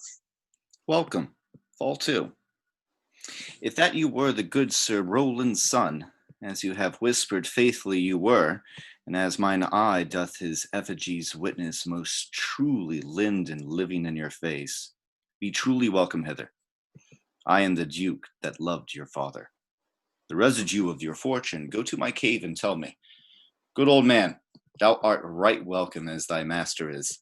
Welcome. Fall to. If that you were the good Sir Roland's son, as you have whispered faithfully you were, and as mine eye doth his effigies witness most truly limned and living in your face, be truly welcome hither. I am the Duke that loved your father. The residue of your fortune go to my cave and tell me. Good old man, thou art right welcome as thy master is.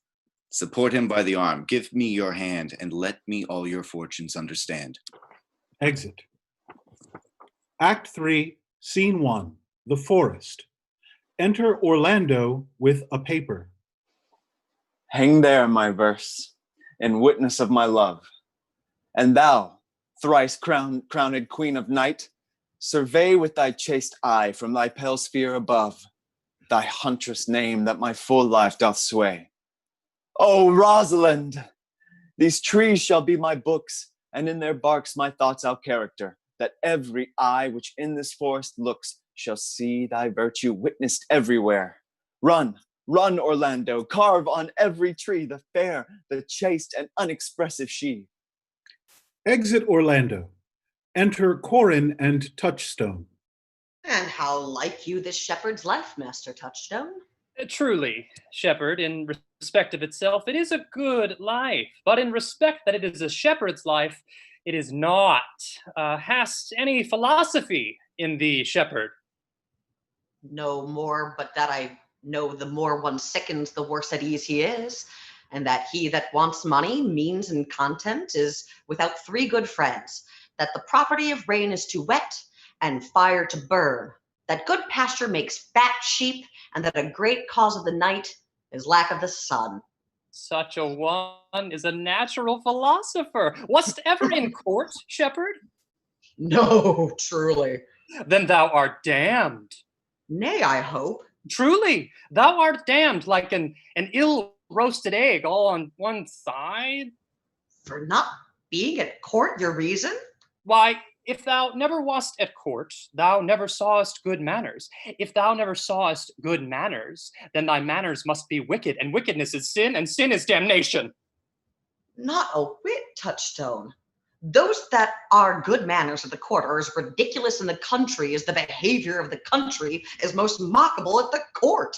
Support him by the arm, give me your hand, and let me all your fortunes understand.
Exit. Act 3, Scene 1, The Forest. Enter Orlando with a paper.
Hang there my verse, in witness of my love. And thou, thrice crowned queen of night, survey with thy chaste eye from thy pale sphere above thy huntress name that my full life doth sway. O Rosalind! These trees shall be my books, and in their barks my thoughts our character, that every eye which in this forest looks shall see thy virtue witnessed everywhere. Run, run, Orlando, carve on every tree the fair, the chaste, and unexpressive she.
Exit Orlando. Enter Corin and Touchstone.
And how like you this shepherd's life, Master Touchstone?
Truly, shepherd, in respect of itself, it is a good life. But in respect that it is a shepherd's life, it is not. Hast any philosophy in thee, shepherd?
No more, but that I know the more one sickens, the worse at ease he is, and that he that wants money, means, and content is without three good friends, that the property of rain is too wet, and fire to burn, that good pasture makes fat sheep, and that a great cause of the night is lack of the sun.
Such a one is a natural philosopher. Wast ever in court, shepherd?
No, truly.
Then thou art damned.
Nay, I hope.
Truly, thou art damned like an ill-roasted egg all on one side.
For not being at court, your reason?
Why, if thou never wast at court, thou never sawest good manners. If thou never sawest good manners, then thy manners must be wicked, and wickedness is sin, and sin is damnation.
Not a whit, Touchstone. Those that are good manners at the court are as ridiculous in the country as the behavior of the country is most mockable at the court.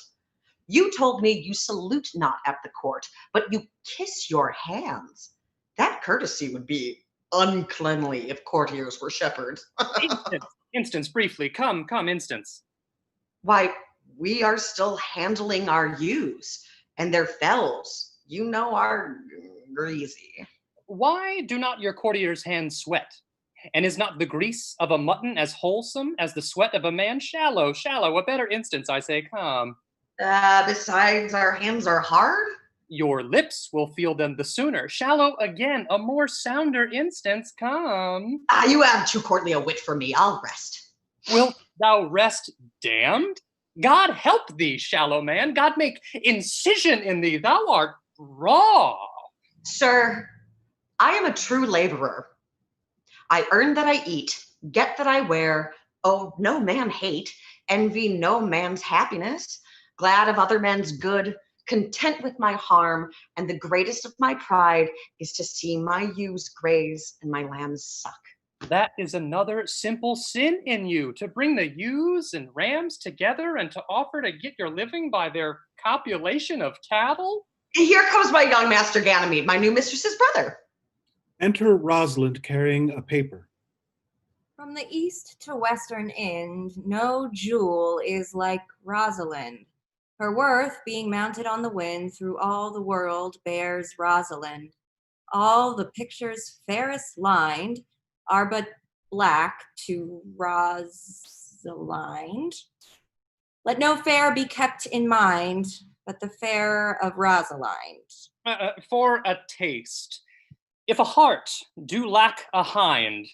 You told me you salute not at the court, but you kiss your hands. That courtesy would be uncleanly if courtiers were shepherds.
Instance, briefly. Come, instance.
Why, we are still handling our ewes, and their fells, you know, are greasy.
Why do not your courtiers' hands sweat? And is not the grease of a mutton as wholesome as the sweat of a man? Shallow, a better instance, I say, come.
Besides, our hands are hard?
Your lips will feel them the sooner. Shallow again, a more sounder instance, come.
You have too courtly a wit for me, I'll rest.
Wilt thou rest damned? God help thee, shallow man. God make incision in thee. Thou art raw.
Sir, I am a true laborer. I earn that I eat, get that I wear, owe no man hate, envy no man's happiness, glad of other men's good, content with my harm, and the greatest of my pride is to see my ewes graze and my lambs suck.
That is another simple sin in you, to bring the ewes and rams together and to offer to get your living by their copulation of cattle?
Here comes my young master Ganymede, my new mistress's brother.
Enter Rosalind carrying a paper.
From the east to western end, no jewel is like Rosalind. Her worth, being mounted on the wind through all the world, bears Rosalind. All the pictures fairest lined are but black to Rosalind. Let no fair be kept in mind, but the fair of Rosalind.
For a taste, if a heart do lack a hind,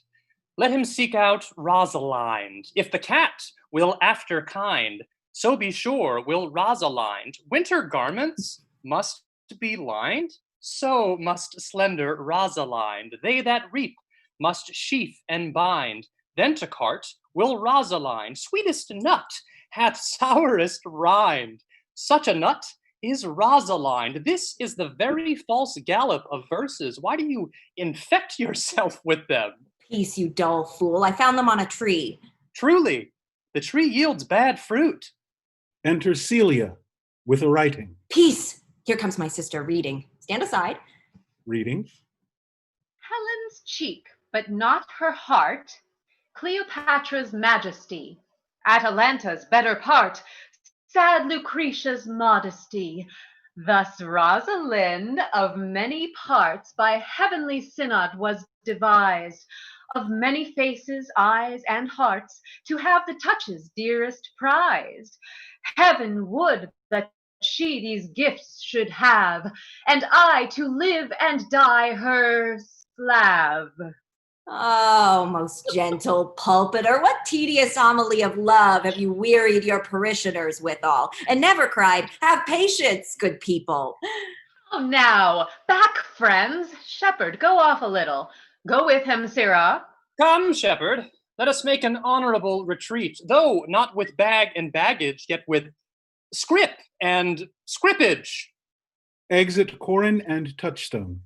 let him seek out Rosalind. If the cat will after kind, so be sure will Rosalind. Winter garments must be lined, so must slender Rosalind. They that reap must sheaf and bind. Then to cart will Rosalind. Sweetest nut hath sourest rind. Such a nut is Rosalind. This is the very false gallop of verses. Why do you infect yourself with them?
Peace, you dull fool. I found them on a tree.
Truly, the tree yields bad fruit.
Enter Celia with a writing.
Peace. Here comes my sister reading. Stand aside.
Reading.
Helen's cheek, but not her heart. Cleopatra's majesty. Atalanta's better part. Sad Lucretia's modesty. Thus Rosalind of many parts by heavenly synod was devised, of many faces, eyes, and hearts, to have the touches dearest prized. Heaven would that she these gifts should have, and I to live and die her slave.
Oh, most gentle pulpiter, what tedious homily of love have you wearied your parishioners withal, and never cried, have patience, good people.
Oh, now, back, friends. Shepherd, go off a little. Go with him, Sirrah.
Come, shepherd, let us make an honorable retreat, though not with bag and baggage, yet with scrip and scrippage.
Exit Corin and Touchstone.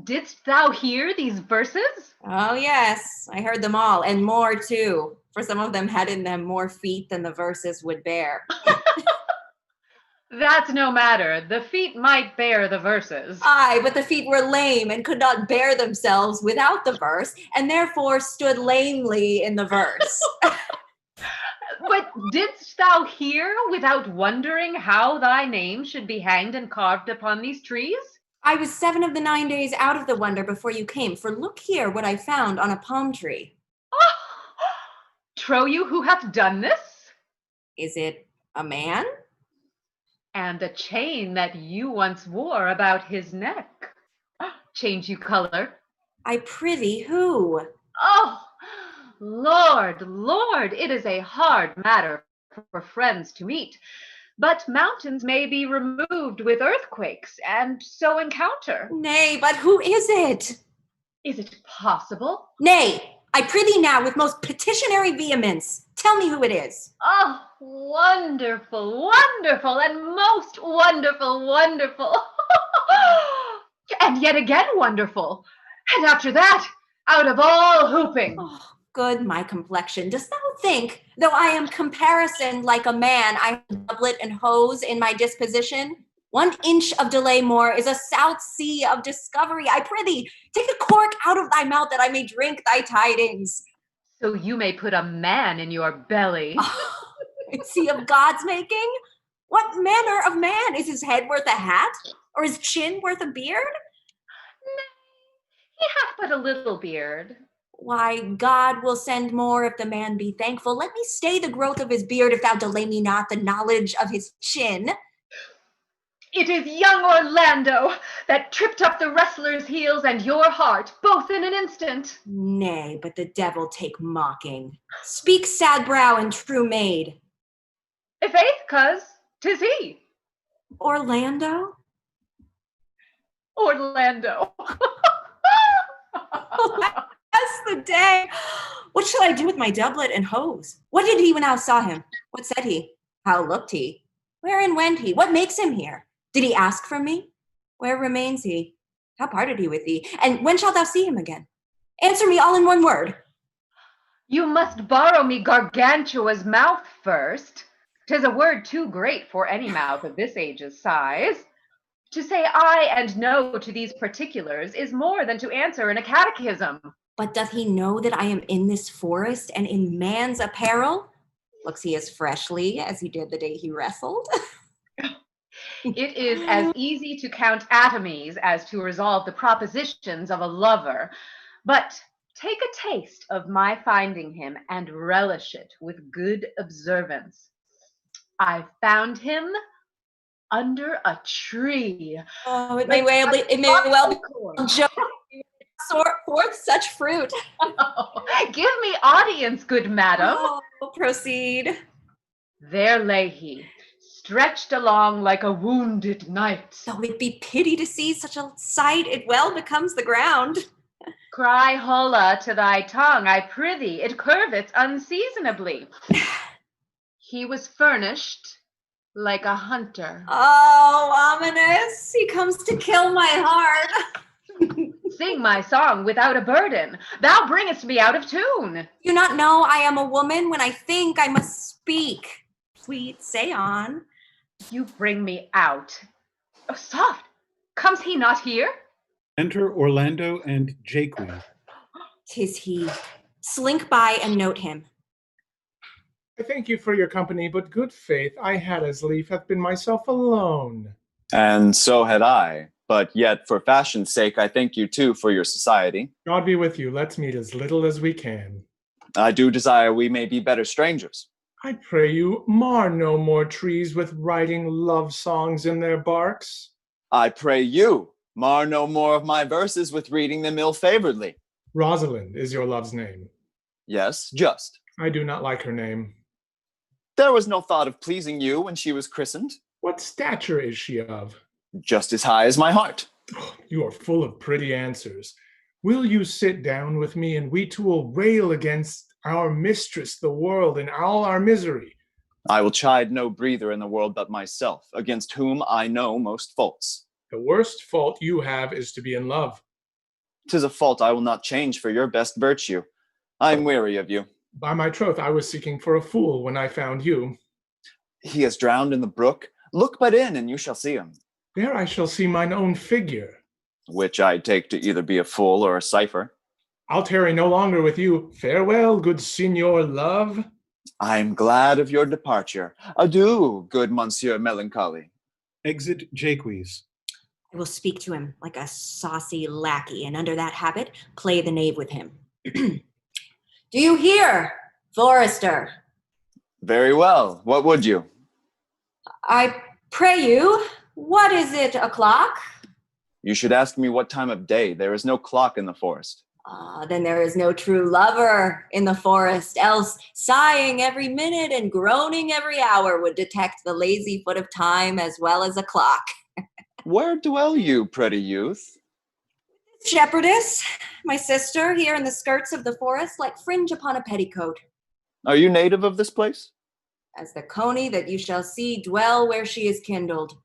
Didst thou hear these verses?
Oh, yes, I heard them all, and more too, for some of them had in them more feet than the verses would bear.
That's no matter. The feet might bear the verses.
Aye, but the feet were lame and could not bear themselves without the verse, and therefore stood lamely in the verse.
But didst thou hear without wondering how thy name should be hanged and carved upon these trees?
I was 7 of the 9 days out of the wonder before you came, for look here what I found on a palm tree.
Trow you who hath done this?
Is it a man?
And the chain that you once wore about his neck. Change you color.
I prithee, who?
Oh, Lord, Lord, it is a hard matter for friends to meet. But mountains may be removed with earthquakes, and so encounter.
Nay, but who is it?
Is it possible?
Nay, I prithee now with most petitionary vehemence. Tell me who it is.
Oh, wonderful, wonderful, and most wonderful, wonderful. And yet again wonderful. And after that, out of all hooping.
Oh, good my complexion. Dost thou think, though I am caparisoned like a man, I have doublet and hose in my disposition? 1 inch of delay more is a south sea of discovery. I prithee, take a cork out of thy mouth that I may drink thy tidings.
So you may put a man in your belly.
Is he of God's making? What manner of man? Is his head worth a hat? Or his chin worth a beard?
He hath but a little beard.
Why, God will send more if the man be thankful. Let me stay the growth of his beard if thou delay me not the knowledge of his chin.
It is young Orlando that tripped up the wrestler's heels and your heart, both in an instant.
Nay, but the devil take mocking. Speak, sad brow and true maid.
I'faith, coz, 'tis he.
Orlando?
Orlando.
That's the day. What shall I do with my doublet and hose? What did he when thou saw him? What said he? How looked he? Wherein went he? What makes him here? Did he ask for me? Where remains he? How parted he with thee? And when shalt thou see him again? Answer me all in one word.
You must borrow me Gargantua's mouth first. 'Tis a word too great for any mouth of this age's size. To say aye and no to these particulars is more than to answer in a catechism.
But doth he know that I am in this forest and in man's apparel? Looks he as freshly as he did the day he wrestled?
It is as easy to count atomies as to resolve the propositions of a lover. But take a taste of my finding him and relish it with good observance. I found him under a tree.
Oh, it may well be joke forth such fruit.
Give me audience, good madam.
Oh, proceed.
There lay he, stretched along like a wounded knight.
Though it be pity to see such a sight, it well becomes the ground.
Cry holla to thy tongue, I prithee, it curveth unseasonably. He was furnished like a hunter.
Oh, ominous, he comes to kill my heart.
Sing my song without a burden. Thou bringest me out of tune.
You not know I am a woman. When I think, I must speak. Sweet, say on.
You bring me out. Oh, soft. Comes he not here?
Enter Orlando and Jaques.
'Tis he. Slink by and note him.
I thank you for your company, but good faith, I had as lief have been myself alone.
And so had I. But yet, for fashion's sake, I thank you too for your society.
God be with you. Let's meet as little as we can.
I do desire we may be better strangers.
I pray you, mar no more trees with writing love songs in their barks.
I pray you, mar no more of my verses with reading them ill-favoredly.
Rosalind is your love's name.
Yes, just.
I do not like her name.
There was no thought of pleasing you when she was christened.
What stature is she of?
Just as high as my heart.
You are full of pretty answers. Will you sit down with me, and we two will rail against our mistress, the world, and all our misery?
I will chide no breather in the world but myself, against whom I know most faults.
The worst fault you have is to be in love.
'Tis a fault I will not change for your best virtue. I am weary of you.
By my troth, I was seeking for a fool when I found you.
He is drowned in the brook. Look but in, and you shall see him.
There I shall see mine own figure.
Which I take to either be a fool or a cipher.
I'll tarry no longer with you. Farewell, good Signor Love.
I am glad of your departure. Adieu, good Monsieur Melancholy.
Exit Jaques.
I will speak to him like a saucy lackey, and under that habit, play the knave with him. Do you hear, Forester?
Very well. What would you?
I pray you, what is it o'clock?
You should ask me what time of day. There is no clock in the forest.
Then there is no true lover in the forest, else sighing every minute and groaning every hour would detect the lazy foot of time as well as a clock.
Where dwell you, pretty youth?
Shepherdess, my sister, here in the skirts of the forest, like fringe upon a petticoat.
Are you native of this place?
As the coney that you shall see dwell where she is kindled.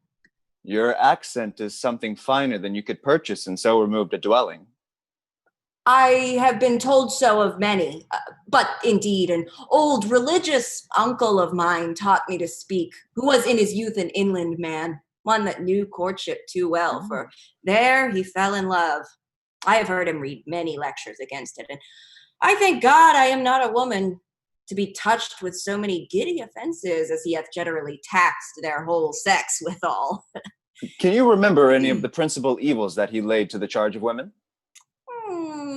Your accent is something finer than you could purchase and so removed a dwelling.
I have been told so of many, but indeed an old religious uncle of mine taught me to speak, who was in his youth an inland man, one that knew courtship too well, for there he fell in love. I have heard him read many lectures against it, and I thank God I am not a woman to be touched with so many giddy offenses as he hath generally taxed their whole sex withal.
Can you remember any of the principal evils that he laid to the charge of women?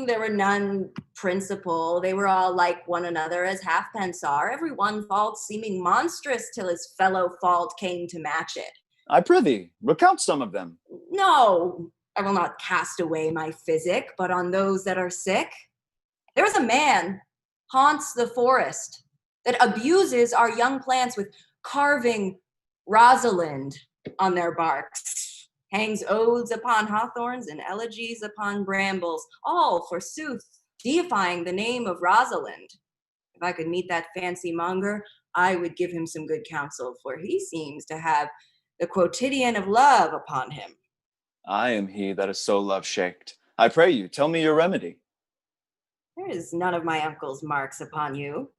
There were none principal. They were all like one another as halfpence are, every one fault seeming monstrous till his fellow fault came to match it.
I prithee, recount some of them.
No, I will not cast away my physic, but on those that are sick. There is a man haunts the forest that abuses our young plants with carving Rosalind on their barks, hangs odes upon hawthorns and elegies upon brambles, all, forsooth, deifying the name of Rosalind. If I could meet that fancy monger, I would give him some good counsel, for he seems to have the quotidian of love upon him.
I am he that is so love-shaked. I pray you, tell me your remedy.
There is none of my uncle's marks upon you.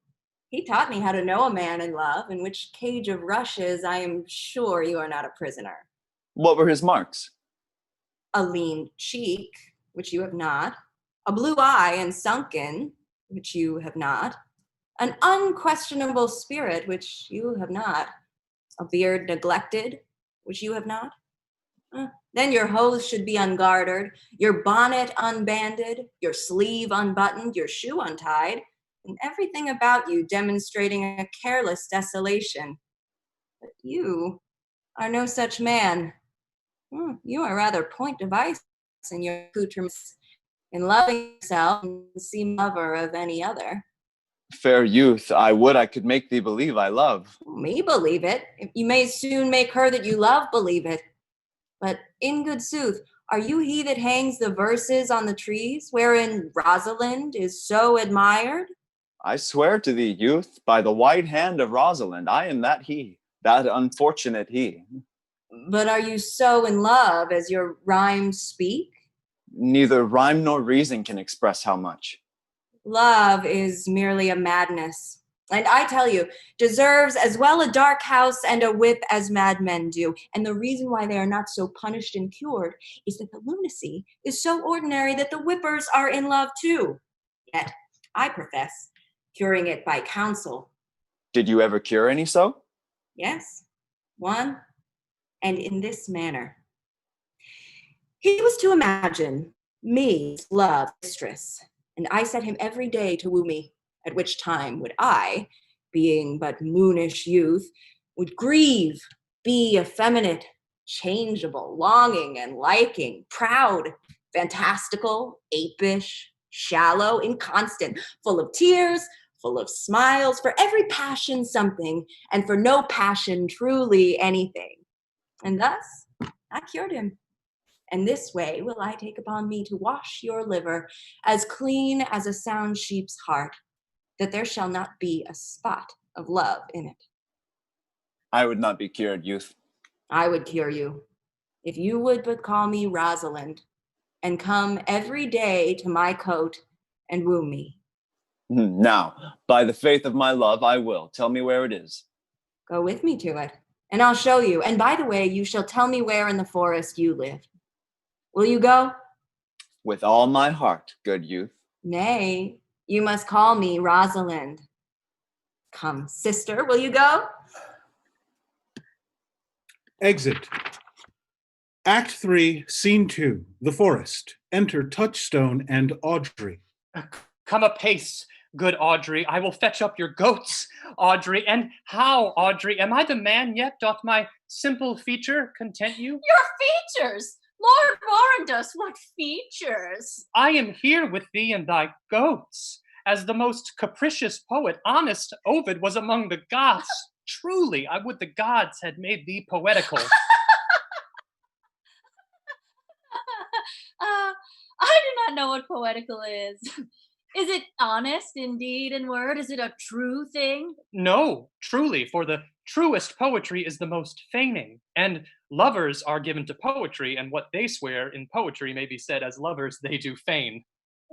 He taught me how to know a man in love, in which cage of rushes I am sure you are not a prisoner.
What were his marks?
A lean cheek, which you have not, a blue eye and sunken, which you have not, an unquestionable spirit, which you have not, a beard neglected, which you have not. Then your hose should be ungartered, your bonnet unbanded, your sleeve unbuttoned, your shoe untied, and everything about you demonstrating a careless desolation. But you are no such man. You are rather point device in your accoutrements, in loving yourself and seem lover of any other.
Fair youth, I would I could make thee believe I love.
Me believe it. You may soon make her that you love believe it. But in good sooth, are you he that hangs the verses on the trees, wherein Rosalind is so admired?
I swear to thee, youth, by the white hand of Rosalind, I am that he, that unfortunate he.
But are you so in love as your rhymes speak?
Neither rhyme nor reason can express how much.
Love is merely a madness. And I tell you, deserves as well a dark house and a whip as madmen do. And the reason why they are not so punished and cured is that the lunacy is so ordinary that the whippers are in love too. Yet, I profess, curing it by counsel.
Did you ever cure any so?
Yes, one, and in this manner. He was to imagine me love mistress, and I set him every day to woo me, at which time would I, being but moonish youth, would grieve, be effeminate, changeable, longing and liking, proud, fantastical, apish, shallow, inconstant, full of tears, full of smiles, for every passion something, and for no passion truly anything. And thus I cured him. And this way will I take upon me to wash your liver as clean as a sound sheep's heart, that there shall not be a spot of love in it.
I would not be cured, youth.
I would cure you, if you would but call me Rosalind, and come every day to my cote and woo me.
Now, by the faith of my love, I will. Tell me where it is.
Go with me to it, and I'll show you. And by the way, you shall tell me where in the forest you live. Will you go?
With all my heart, good youth.
Nay, you must call me Rosalind. Come, sister, will you go?
Exit. Act 3, Scene 2, The Forest. Enter Touchstone and Audrey.
Come apace, good Audrey. I will fetch up your goats, Audrey. And how, Audrey? Am I the man yet? Doth my simple feature content you?
Your features! Lord warrant us, what features?
I am here with thee and thy goats. As the most capricious poet, honest Ovid was among the gods. Truly, I would the gods had made thee poetical.
I do not know what poetical is. Is it honest indeed in word? Is it a true thing?
No, truly, for the truest poetry is the most feigning, and lovers are given to poetry, and what they swear in poetry may be said as lovers they do feign.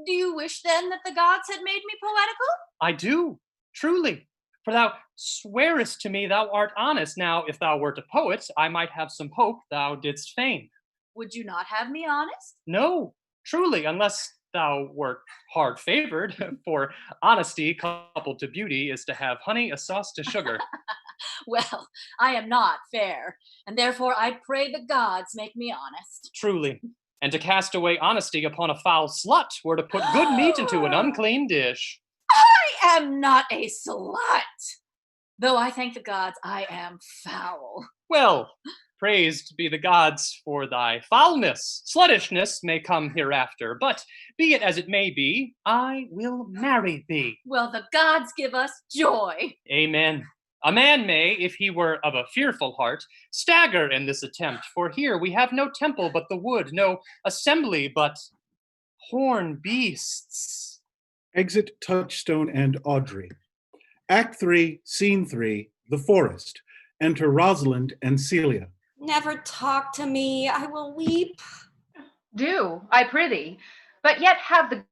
Do you wish then that the gods had made me poetical?
I do, truly, for thou swearest to me thou art honest. Now, if thou wert a poet, I might have some hope thou didst feign.
Would you not have me honest?
No, truly, unless thou wert hard favored, for honesty coupled to beauty is to have honey a sauce to sugar.
Well, I am not fair, and therefore I pray the gods make me honest.
Truly, and to cast away honesty upon a foul slut were to put good meat into an unclean dish.
I am not a slut, though I thank the gods I am foul.
Well, praised be the gods for thy foulness. Sluttishness may come hereafter, but be it as it may be, I will marry thee.
Will the gods give us joy?
Amen. A man may, if he were of a fearful heart, stagger in this attempt, for here we have no temple but the wood, no assembly but horn beasts.
Exit Touchstone and Audrey. Act 3, Scene 3, The Forest. Enter Rosalind and Celia.
Never talk to me, I will weep.
Do, I prithee, but yet have the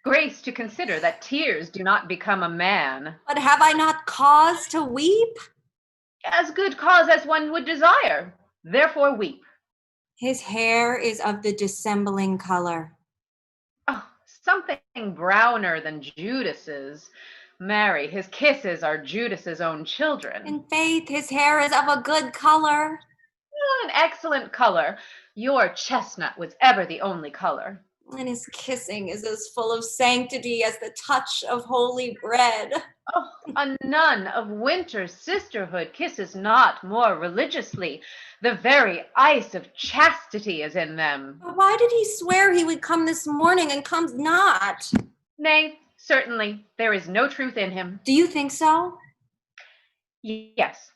grace to consider that tears do not become a man.
But have I not cause to weep?
As good cause as one would desire. Therefore weep.
His hair is of the dissembling color.
Oh, something browner than Judas's. Marry, his kisses are Judas's own children.
In faith, his hair is of a good color.
An excellent color. Your chestnut was ever the only color.
And his kissing is as full of sanctity as the touch of holy bread.
Oh, a nun of winter's sisterhood kisses not more religiously. The very ice of chastity is in them.
But why did he swear he would come this morning and comes not?
Nay, certainly, there is no truth in him.
Do you think so?
Yes.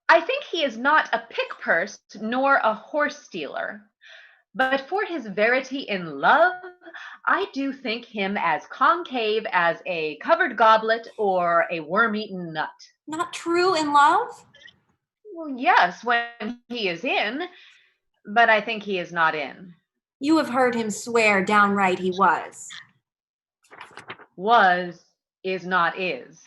I think he is not a pick-purse nor a horse stealer. But for his verity in love, I do think him as concave as a covered goblet or a worm-eaten nut.
Not true in love?
Well, yes, when he is in, but I think he is not in.
You have heard him swear downright he was.
Was is not is.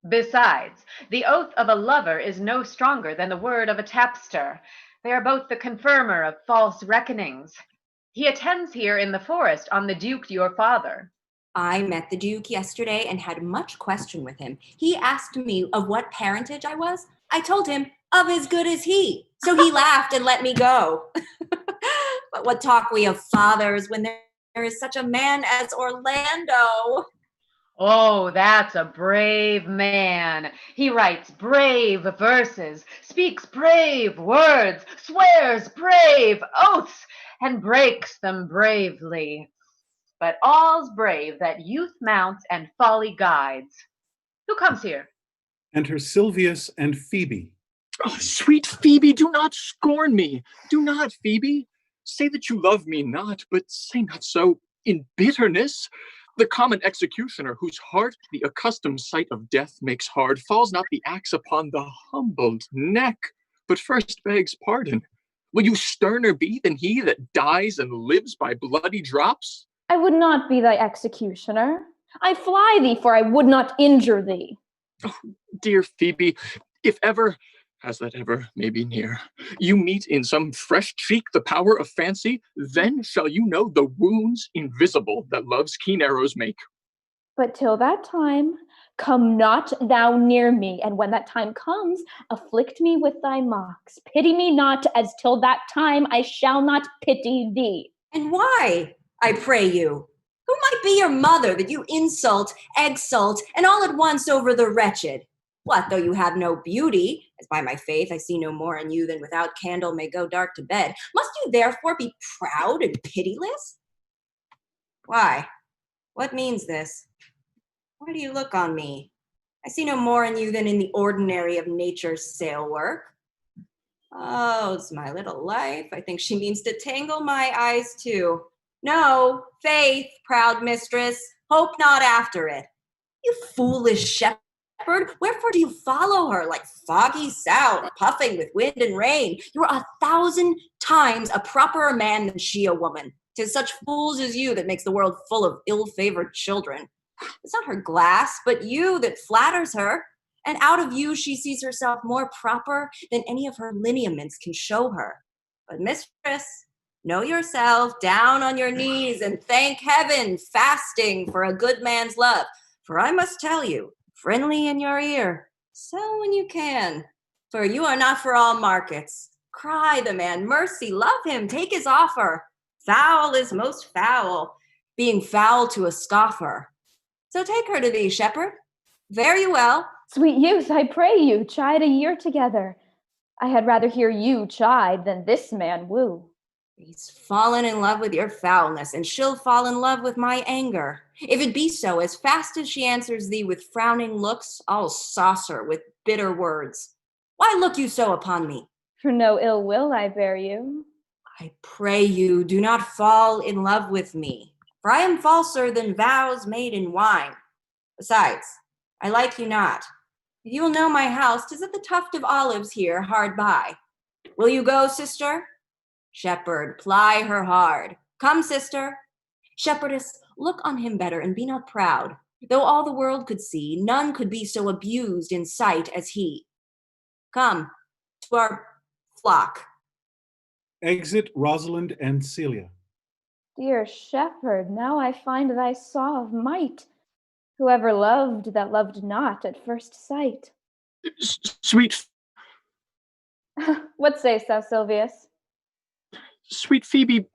Besides, the oath of a lover is no stronger than the word of a tapster. They are both the confirmer of false reckonings. He attends here in the forest on the Duke your father.
I met the Duke yesterday and had much question with him. He asked me of what parentage I was. I told him of as good as he. So he laughed and let me go. But what talk we of fathers when there is such a man as Orlando?
Oh, that's a brave man. He writes brave verses, speaks brave words, swears brave oaths, and breaks them bravely. But all's brave that youth mounts and folly guides. Who comes here?
Enter Silvius and Phoebe.
Oh, sweet Phoebe, do not scorn me. Do not, Phoebe. Say that you love me not, but say not so in bitterness. The common executioner, whose heart the accustomed sight of death makes hard, falls not the axe upon the humbled neck, but first begs pardon. Will you sterner be than he that dies and lives by bloody drops?
I would not be thy executioner. I fly thee, for I would not injure thee.
Oh, dear Phoebe, if ever, as that ever may be near, you meet in some fresh cheek the power of fancy, then shall you know the wounds invisible that love's keen arrows make.
But till that time, come not thou near me, and when that time comes, afflict me with thy mocks. Pity me not, as till that time I shall not pity thee.
And why, I pray you? Who might be your mother that you insult, exult, and all at once over the wretched? What, though you have no beauty, as by my faith I see no more in you than without candle may go dark to bed, must you therefore be proud and pitiless? Why? What means this? Why do you look on me? I see no more in you than in the ordinary of nature's sail work. Oh, it's my little life. I think she means to tangle my eyes too. No, faith, proud mistress, hope not after it. You foolish shepherd. Wherefore do you follow her like foggy south, puffing with wind and rain? You are 1,000 times a properer man than she a woman. 'Tis such fools as you that makes the world full of ill-favored children. It's not her glass, but you that flatters her, and out of you she sees herself more proper than any of her lineaments can show her. But mistress, know yourself, down on your knees, and thank heaven, fasting for a good man's love. For I must tell you, friendly in your ear, sell when you can, for you are not for all markets. Cry the man, mercy, love him, take his offer. Foul is most foul, being foul to a scoffer. So take her to thee, shepherd. Fare you well.
Sweet youth, I pray you, chide a year together. I had rather hear you chide than this man woo.
He's fallen in love with your foulness, and she'll fall in love with my anger. If it be so, as fast as she answers thee with frowning looks, I'll sauce her with bitter words. Why look you so upon me?
For no ill will I bear you.
I pray you, do not fall in love with me, for I am falser than vows made in wine. Besides, I like you not. If you will know my house, 'tis at the tuft of olives here hard by. Will you go, sister? Shepherd, ply her hard. Come, sister. Shepherdess, Look on him better and be not proud. Though all the world could see, none could be so abused in sight as he. Come to our flock.
Exit Rosalind and Celia.
Dear shepherd, now I find thy saw of might. Whoever loved that loved not at first sight.
Sweet,
What sayst thou, Silvius?
sweet Phoebe,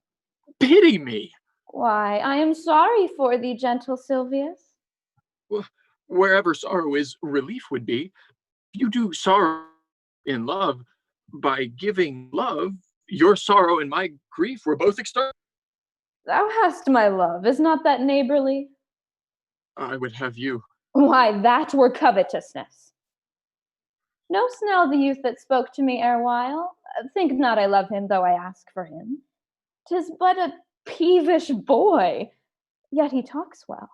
pity me.
Why, I am sorry for thee, gentle Silvius.
Wherever sorrow is, relief would be. You do sorrow in love. By giving love, your sorrow and my grief were both exterminated.
Thou hast my love, is not that neighborly?
I would have you.
Why, that were covetousness. Know'st now the youth that spoke to me erewhile? Think not I love him, though I ask for him. 'Tis but a peevish boy, yet he talks well.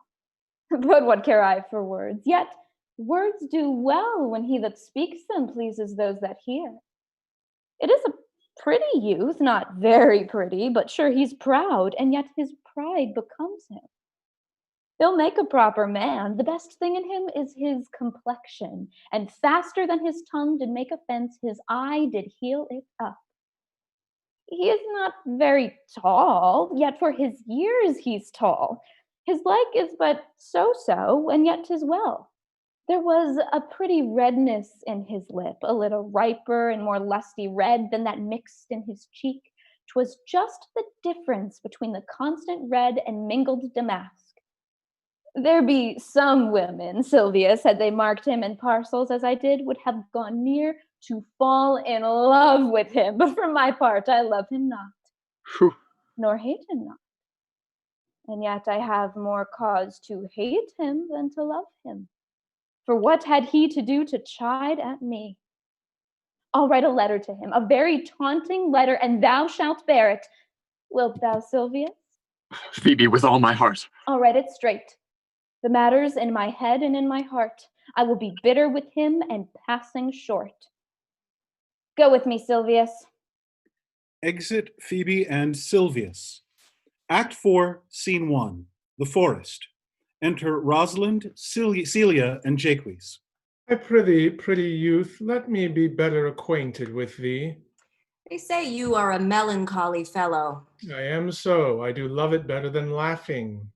But what care I for words? Yet words do well when he that speaks them pleases those that hear. It is a pretty youth, not very pretty, but sure he's proud, and yet his pride becomes him. He'll make a proper man. The best thing in him is his complexion, and faster than his tongue did make offense, his eye did heal it up. He is not very tall, yet for his years he's tall. His like is but so, and yet 'tis well. There was a pretty redness in his lip, a little riper and more lusty red than that mixed in his cheek. 'Twas just the difference between the constant red and mingled damask. There be some women, Silvius, had they marked him in parcels as I did, would have gone near to fall in love with him. But for my part, I love him not,
Whew.
nor hate him not. And yet I have more cause to hate him than to love him. For what had he to do to chide at me? I'll write a letter to him, a very taunting letter, and thou shalt bear it. Wilt thou, Silvius?
Phoebe, with all my heart.
I'll write it straight. The matter's in my head and in my heart. I will be bitter with him and passing short. Go with me, Silvius.
Exit Phoebe and Silvius. Act 4, Scene 1, The Forest. Enter Rosalind, Celia, and Jaques.
I prithee, pretty youth, let me be better acquainted with thee.
They say you are a melancholy fellow.
I am so. I do love it better than laughing.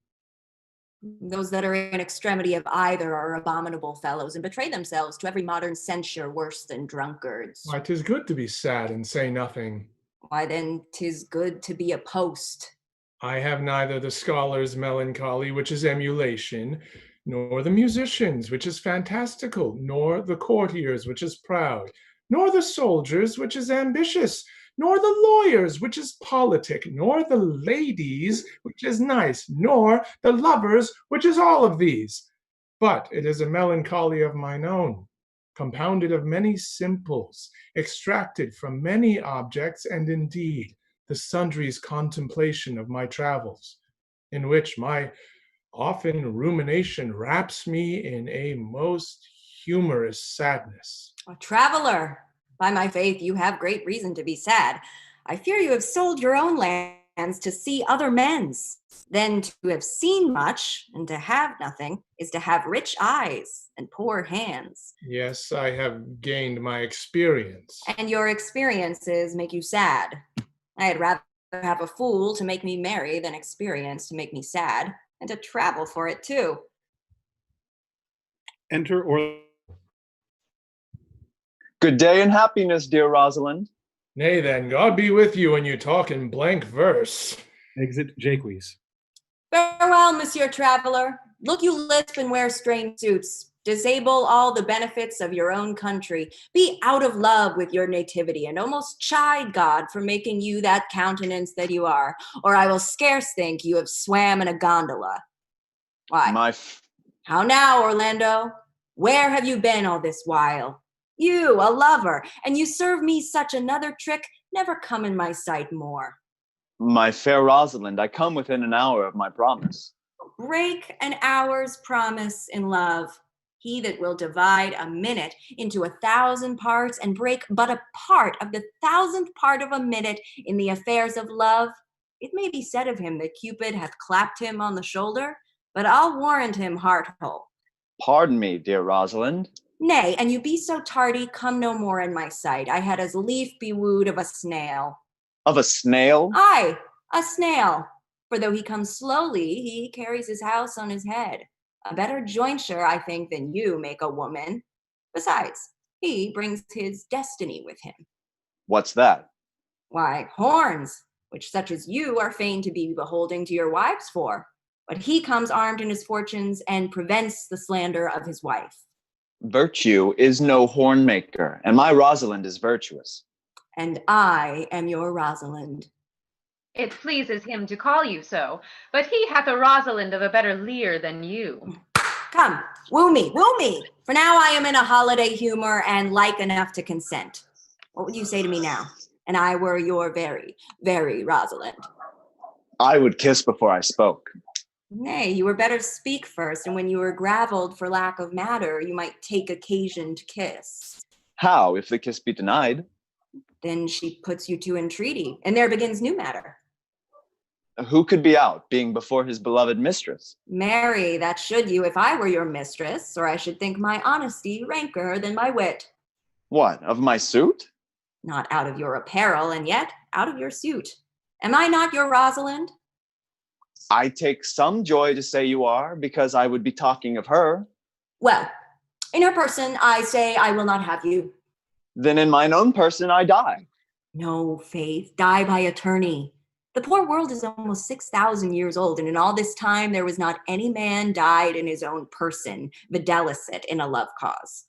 Those that are in extremity of either are abominable fellows and betray themselves to every modern censure worse than drunkards.
Why, 'tis good to be sad and say nothing.
Why then 'tis good to be a post.
I have neither the scholar's melancholy, which is emulation, nor the musician's, which is fantastical, nor the courtier's, which is proud, nor the soldier's, which is ambitious, nor the lawyer's, which is politic, nor the lady's, which is nice, nor the lover's, which is all of these. But it is a melancholy of mine own, compounded of many simples, extracted from many objects, and indeed the sundry's contemplation of my travels, in which my often rumination wraps me in a most humorous sadness.
A traveler! By my faith, you have great reason to be sad. I fear you have sold your own lands to see other men's. Then to have seen much and to have nothing is to have rich eyes and poor hands.
Yes, I have gained my experience.
And your experiences make you sad. I had rather have a fool to make me merry than experience to make me sad, and to travel for it too.
Enter Orlando.
Good day and happiness, dear Rosalind.
Nay then, God be with you when you talk in blank verse.
Exit Jaques.
Farewell, Monsieur Traveler. Look you lisp and wear strange suits. Disable all the benefits of your own country. Be out of love with your nativity, and almost chide God for making you that countenance that you are, or I will scarce think you have swam in a gondola. Why? How now, Orlando? Where have you been all this while? You, a lover, and you serve me such another trick, never come in my sight more.
My fair Rosalind, I come within an hour of my promise.
Break an hour's promise in love. He that will divide a minute into 1,000 parts and break but a part of the 1,000th part of a minute in the affairs of love It may be said of him that Cupid hath clapped him on the shoulder, but I'll warrant him heart whole.
Pardon me, dear Rosalind.
Nay, an you be so tardy, come no more in my sight. I had as lief be wooed of a snail.
Of a snail?
Aye, a snail. For though he comes slowly, he carries his house on his head. A better jointure, I think, than you make a woman. Besides, he brings his destiny with him.
What's that?
Why, horns, which such as you are fain to be beholding to your wives for. But he comes armed in his fortunes and prevents the slander of his wife.
Virtue is no horn maker, and my Rosalind is virtuous.
And I am your Rosalind.
It pleases him to call you so, but he hath a Rosalind of a better leer than you.
Come, woo me, for now I am in a holiday humor and like enough to consent. What would you say to me now? And I were your very, very Rosalind.
I would kiss before I spoke.
Nay, you were better speak first, and when you were gravelled for lack of matter, you might take occasion to kiss.
How, if the kiss be denied?
Then she puts you to entreaty, and there begins new matter.
Who could be out, being before his beloved mistress?
Marry, that should you if I were your mistress, or I should think my honesty ranker than my wit.
What, of my suit?
Not out of your apparel, and yet out of your suit. Am I not your Rosalind?
I take some joy to say you are, because I would be talking of her.
Well, in her person, I say I will not have you.
Then in mine own person I die.
No, Faith, die by attorney. The poor world is almost 6,000 years old, and in all this time there was not any man died in his own person, videlicet in a love cause.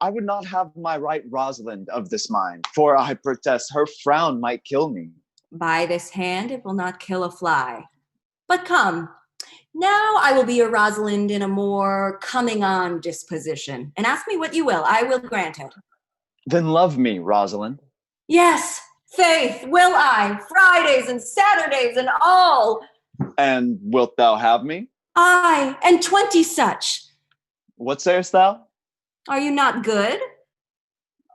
I would not have my right Rosalind of this mind, for I protest her frown might kill me.
By this hand it will not kill a fly. But come, now I will be your Rosalind in a more coming on disposition, and ask me what you will, I will grant it.
Then love me, Rosalind.
Yes, Faith, will I, Fridays and Saturdays and all.
And wilt thou have me?
Aye, and 20 such.
What sayest thou?
Are you not good?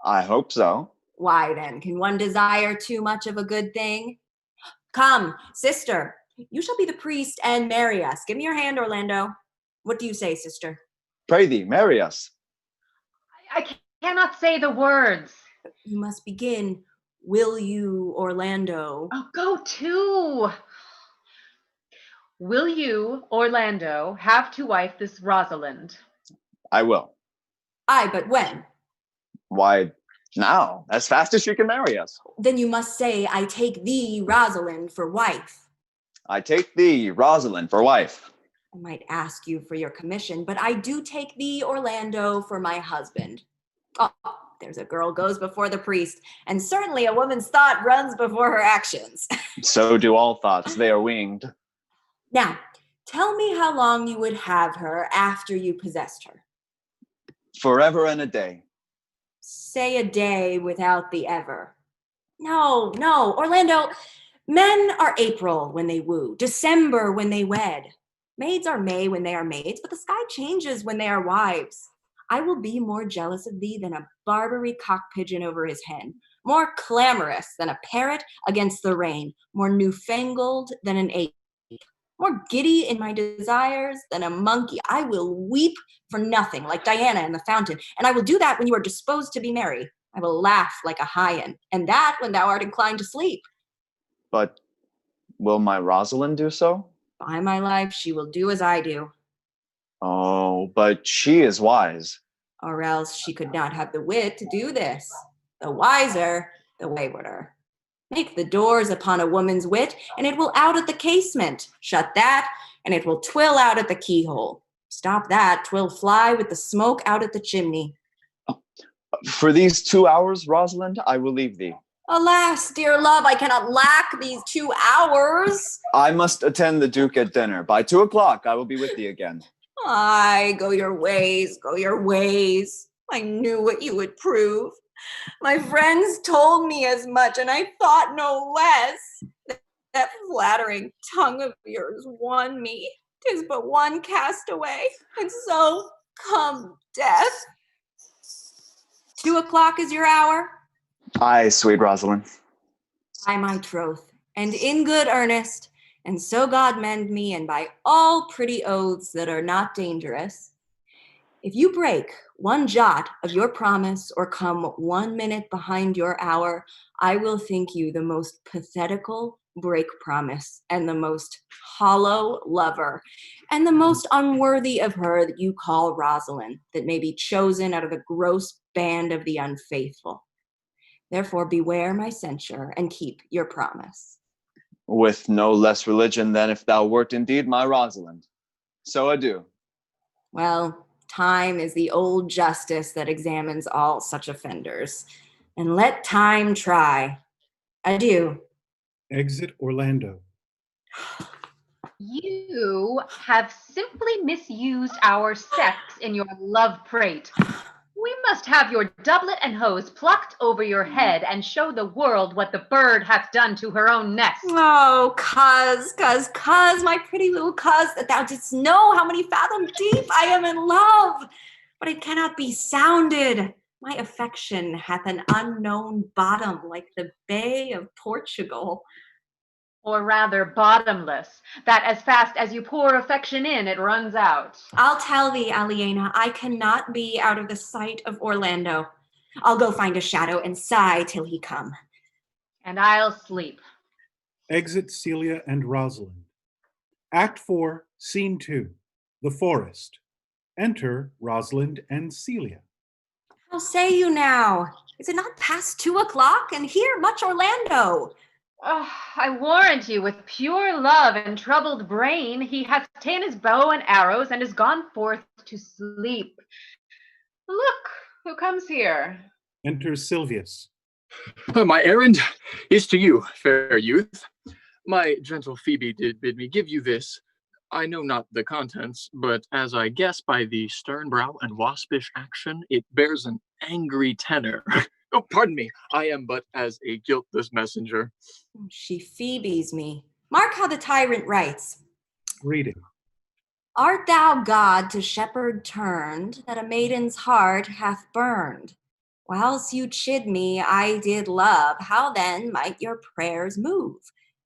I hope so.
Why then, can one desire too much of a good thing? Come, sister, you shall be the priest and marry us. Give me your hand, Orlando. What do you say, sister?
Pray thee, marry us.
I cannot say the words.
You must begin. Will you, Orlando?
Oh, go to. Will you, Orlando, have to wife this Rosalind?
I will.
Aye, but when?
Why, now, as fast as she can marry us.
Then you must say, I take thee, Rosalind, for wife.
I take thee, Rosalind, for wife.
I might ask you for your commission, but I do take thee, Orlando, for my husband. Oh, there's a girl goes before the priest, and certainly a woman's thought runs before her actions.
So do all thoughts, they are winged.
Now, tell me how long you would have her after you possessed her.
Forever and a day.
Say a day without the ever. No, Orlando, men are April when they woo, December when they wed. Maids are May when they are maids, but the sky changes when they are wives. I will be more jealous of thee than a Barbary cock pigeon over his hen, more clamorous than a parrot against the rain, more newfangled than an ape, more giddy in my desires than a monkey. I will weep for nothing, like Diana in the fountain, and I will do that when you are disposed to be merry. I will laugh like a hyena, and that when thou art inclined to sleep.
But will my Rosalind do so?
By my life, she will do as I do.
Oh, but she is wise.
Or else she could not have the wit to do this. The wiser, the waywarder. Make the doors upon a woman's wit, and it will out at the casement. Shut that, and it will twill out at the keyhole. Stop that, 'twill fly with the smoke out at the chimney.
For these 2 hours, Rosalind, I will leave thee.
Alas, dear love, I cannot lack these 2 hours.
I must attend the Duke at dinner. By 2 o'clock, I will be with thee again.
Aye, go your ways, go your ways. I knew what you would prove. My friends told me as much, and I thought no less. That flattering tongue of yours won me. 'Tis but one castaway, and so come death. 2 o'clock is your hour?
Aye, sweet Rosalind.
By my troth, and in good earnest, and so God mend me, and by all pretty oaths that are not dangerous, if you break one jot of your promise or come 1 minute behind your hour, I will think you the most pathetical break promise and the most hollow lover and the most unworthy of her that you call Rosalind, that may be chosen out of the gross band of the unfaithful. Therefore, beware my censure and keep your promise.
With no less religion than if thou wert indeed my Rosalind. So adieu.
Well, time is the old justice that examines all such offenders. And let time try. Adieu.
Exit Orlando.
You have simply misused our sex in your love prate. We must have your doublet and hose plucked over your head and show the world what the bird hath done to her own nest.
Oh, cuz, my pretty little cuz, that thou didst know how many fathom deep I am in love, but it cannot be sounded. My affection hath an unknown bottom, like the Bay of Portugal.
Or rather bottomless, that as fast as you pour affection in, it runs out.
I'll tell thee, Aliena, I cannot be out of the sight of Orlando. I'll go find a shadow and sigh till he come.
And I'll sleep.
Exit Celia and Rosalind. Act 4, Scene 2, The Forest. Enter Rosalind and Celia.
How say you now? Is it not past 2 o'clock? And here much Orlando.
Oh, I warrant you, with pure love and troubled brain, he hath ta'en his bow and arrows and is gone forth to sleep. Look, who comes here?
Enters Silvius.
My errand is to you, fair youth. My gentle Phoebe did bid me give you this. I know not the contents, but as I guess by the stern brow and waspish action, it bears an angry tenor. Oh, pardon me, I am but as a guiltless messenger.
She Phoebes me. Mark how the tyrant writes.
Reading.
Art thou God to shepherd turned, that a maiden's heart hath burned? Whilst you chid me, I did love. How then might your prayers move?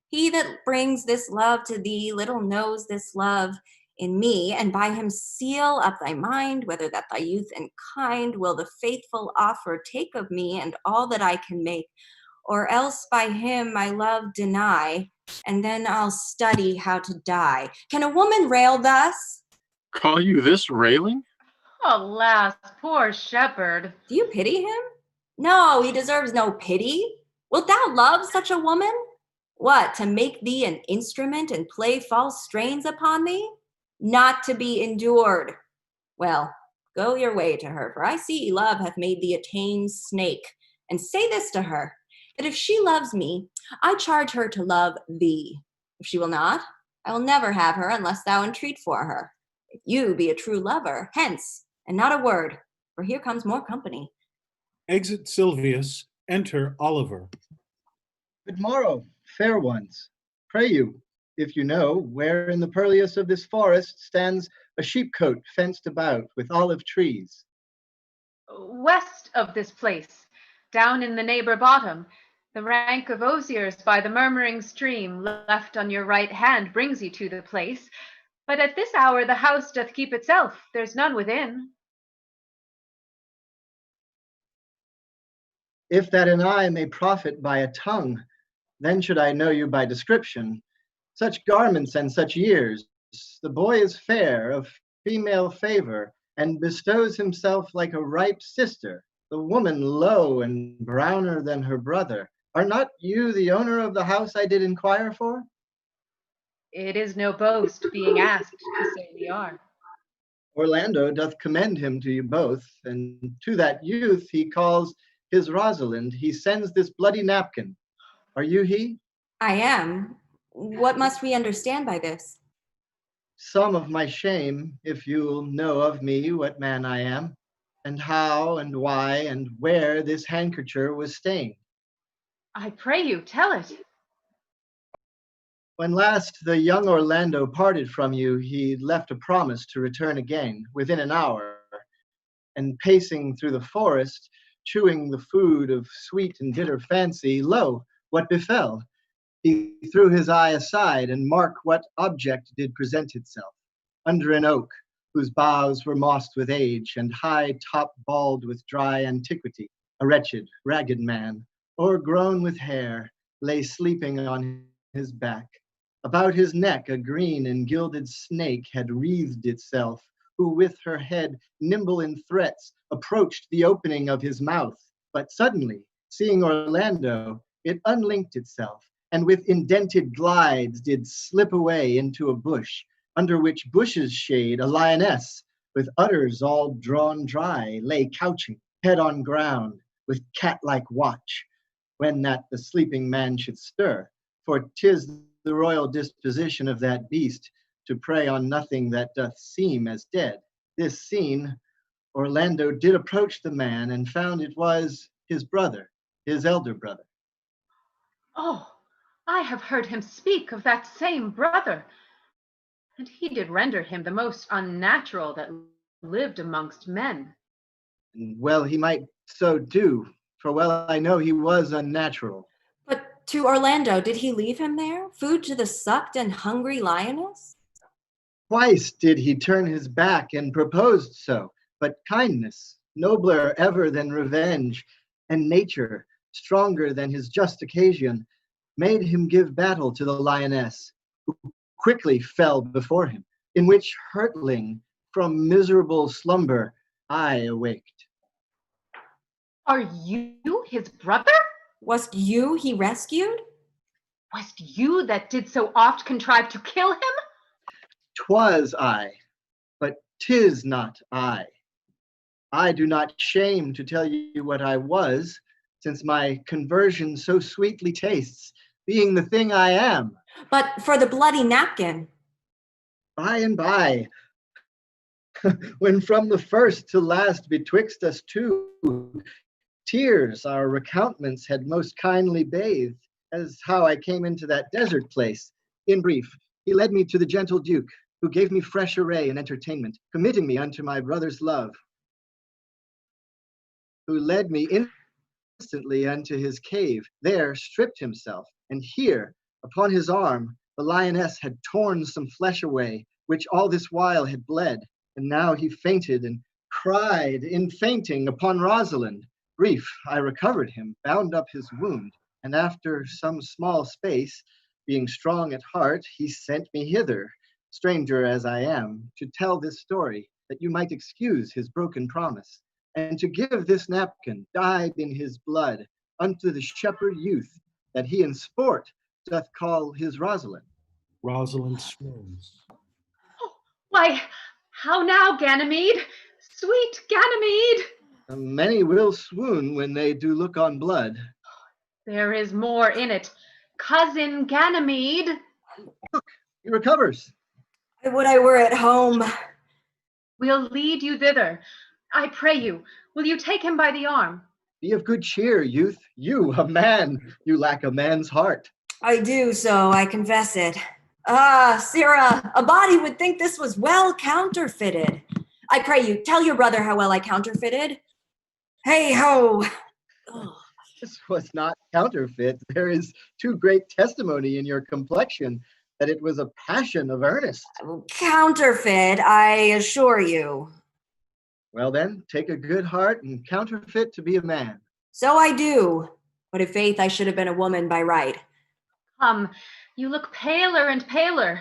He that brings this love to thee little knows this love in me, and by him seal up thy mind, whether that thy youth and kind will the faithful offer take of me and all that I can make, or else by him my love deny, and then I'll study how to die. Can a woman rail thus?
Call you this railing?
Alas, poor shepherd.
Do you pity him? No, he deserves no pity. Wilt thou love such a woman? What, to make thee an instrument and play false strains upon thee? Not to be endured. Well, go your way to her, for I see love hath made thee a tame snake. And say this to her, that if she loves me, I charge her to love thee. If she will not, I will never have her unless thou entreat for her. If you be a true lover, hence, and not a word, for here comes more company.
Exit Silvius. Enter Oliver.
Good morrow, fair ones. Pray you, if you know, where in the purlieu of this forest stands a sheepcote fenced about with olive trees.
West of this place, down in the neighbor bottom, the rank of osiers by the murmuring stream left on your right hand brings you to the place. But at this hour the house doth keep itself, there's none within.
If that an eye may profit by a tongue, then should I know you by description. Such garments and such years, the boy is fair, of female favor, and bestows himself like a ripe sister, the woman low and browner than her brother. Are not you the owner of the house I did inquire for?
It is no boast, being asked to say we are.
Orlando doth commend him to you both, and to that youth he calls his Rosalind, he sends this bloody napkin. Are you he?
I am. What must we understand by this?
Some of my shame, if you'll know of me what man I am, and how and why and where this handkercher was stained.
I pray you, tell it.
When last the young Orlando parted from you, he left a promise to return again within an hour, and pacing through the forest, chewing the food of sweet and bitter fancy, lo, what befell? He threw his eye aside, and mark what object did present itself. Under an oak, whose boughs were mossed with age, and high top bald with dry antiquity, a wretched, ragged man, o'ergrown with hair, lay sleeping on his back. About his neck a green and gilded snake had wreathed itself, who with her head, nimble in threats, approached the opening of his mouth. But suddenly, seeing Orlando, it unlinked itself, and with indented glides did slip away into a bush, under which bush's shade a lioness, with udders all drawn dry, lay couching, head on ground, with cat-like watch, when that the sleeping man should stir. For 'tis the royal disposition of that beast to prey on nothing that doth seem as dead. This seen, Orlando did approach the man, and found it was his brother, his elder brother.
Oh, I have heard him speak of that same brother, and he did render him the most unnatural that lived amongst men.
And well he might so do, for well I know he was unnatural.
But to Orlando, did he leave him there? Food to the sucked and hungry lioness?
Twice did he turn his back and proposed so, but kindness, nobler ever than revenge, and nature, stronger than his just occasion, made him give battle to the lioness, who quickly fell before him, in which hurtling from miserable slumber I awaked.
Are you his brother?
Was't you he rescued?
Was't you that did so oft contrive to kill him?
'Twas I, but 'tis not I. I do not shame to tell you what I was, since my conversion so sweetly tastes, being the thing I am.
But for the bloody napkin.
By and by, when from the first to last betwixt us two, tears our recountements had most kindly bathed, as how I came into that desert place. In brief, he led me to the gentle Duke, who gave me fresh array and entertainment, committing me unto my brother's love, who led me instantly unto his cave, there stripped himself, and here, upon his arm, the lioness had torn some flesh away, which all this while had bled, and now he fainted and cried in fainting upon Rosalind. Brief, I recovered him, bound up his wound, and after some small space, being strong at heart, he sent me hither, stranger as I am, to tell this story, that you might excuse his broken promise, and to give this napkin, dyed in his blood, unto the shepherd youth, that he in sport doth call his Rosalind.
Rosalind swoons.
Why, how now, Ganymede? Sweet Ganymede!
Many will swoon when they do look on blood.
There is more in it. Cousin Ganymede.
Look, he recovers.
I would I were at home.
We'll lead you thither. I pray you, will you take him by the arm?
Be of good cheer, youth. You, a man, you lack a man's heart.
I do so, I confess it. Ah, Sirrah, a body would think this was well counterfeited. I pray you, tell your brother how well I counterfeited. Hey ho!
This was not counterfeit. There is too great testimony in your complexion that it was a passion of earnest.
Counterfeit, I assure you.
Well then, take a good heart and counterfeit to be a man.
So I do, but if faith I should have been a woman by right.
Come, you look paler and paler.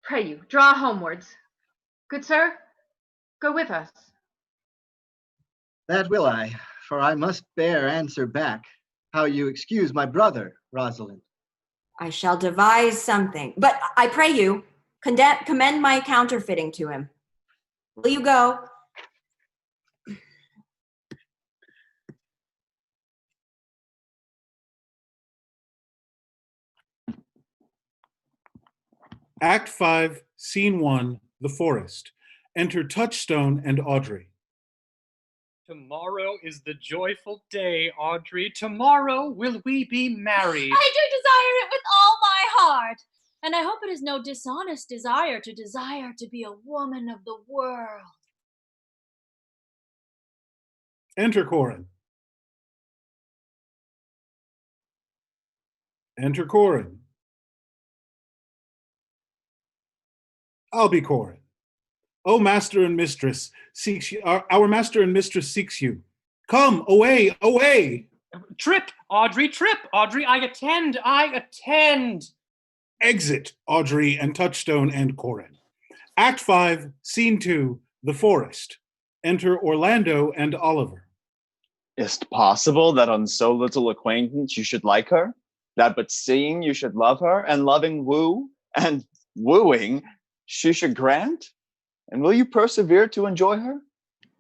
Pray you, draw homewards. Good sir, go with us.
That will I, for I must bear answer back. How you excuse my brother, Rosalind.
I shall devise something, but I pray you, commend my counterfeiting to him. Will you go?
Act 5, Scene 1, The Forest. Enter Touchstone and Audrey.
Tomorrow is the joyful day, Audrey. Tomorrow will we be married.
I do desire it with all my heart. And I hope it is no dishonest desire to be a woman of the world.
Enter Corin. Enter Corin. I'll be Corin. Oh, master and mistress seeks you. Our master and mistress seeks you. Come, away, away.
Trip, Audrey, trip, Audrey, I attend, I attend.
Exit, Audrey and Touchstone and Corin. Act 5, Scene 2, The Forest. Enter Orlando and Oliver.
Is't possible that on so little acquaintance you should like her? That but seeing you should love her, and loving woo, and wooing she should grant? And will you persevere to enjoy her?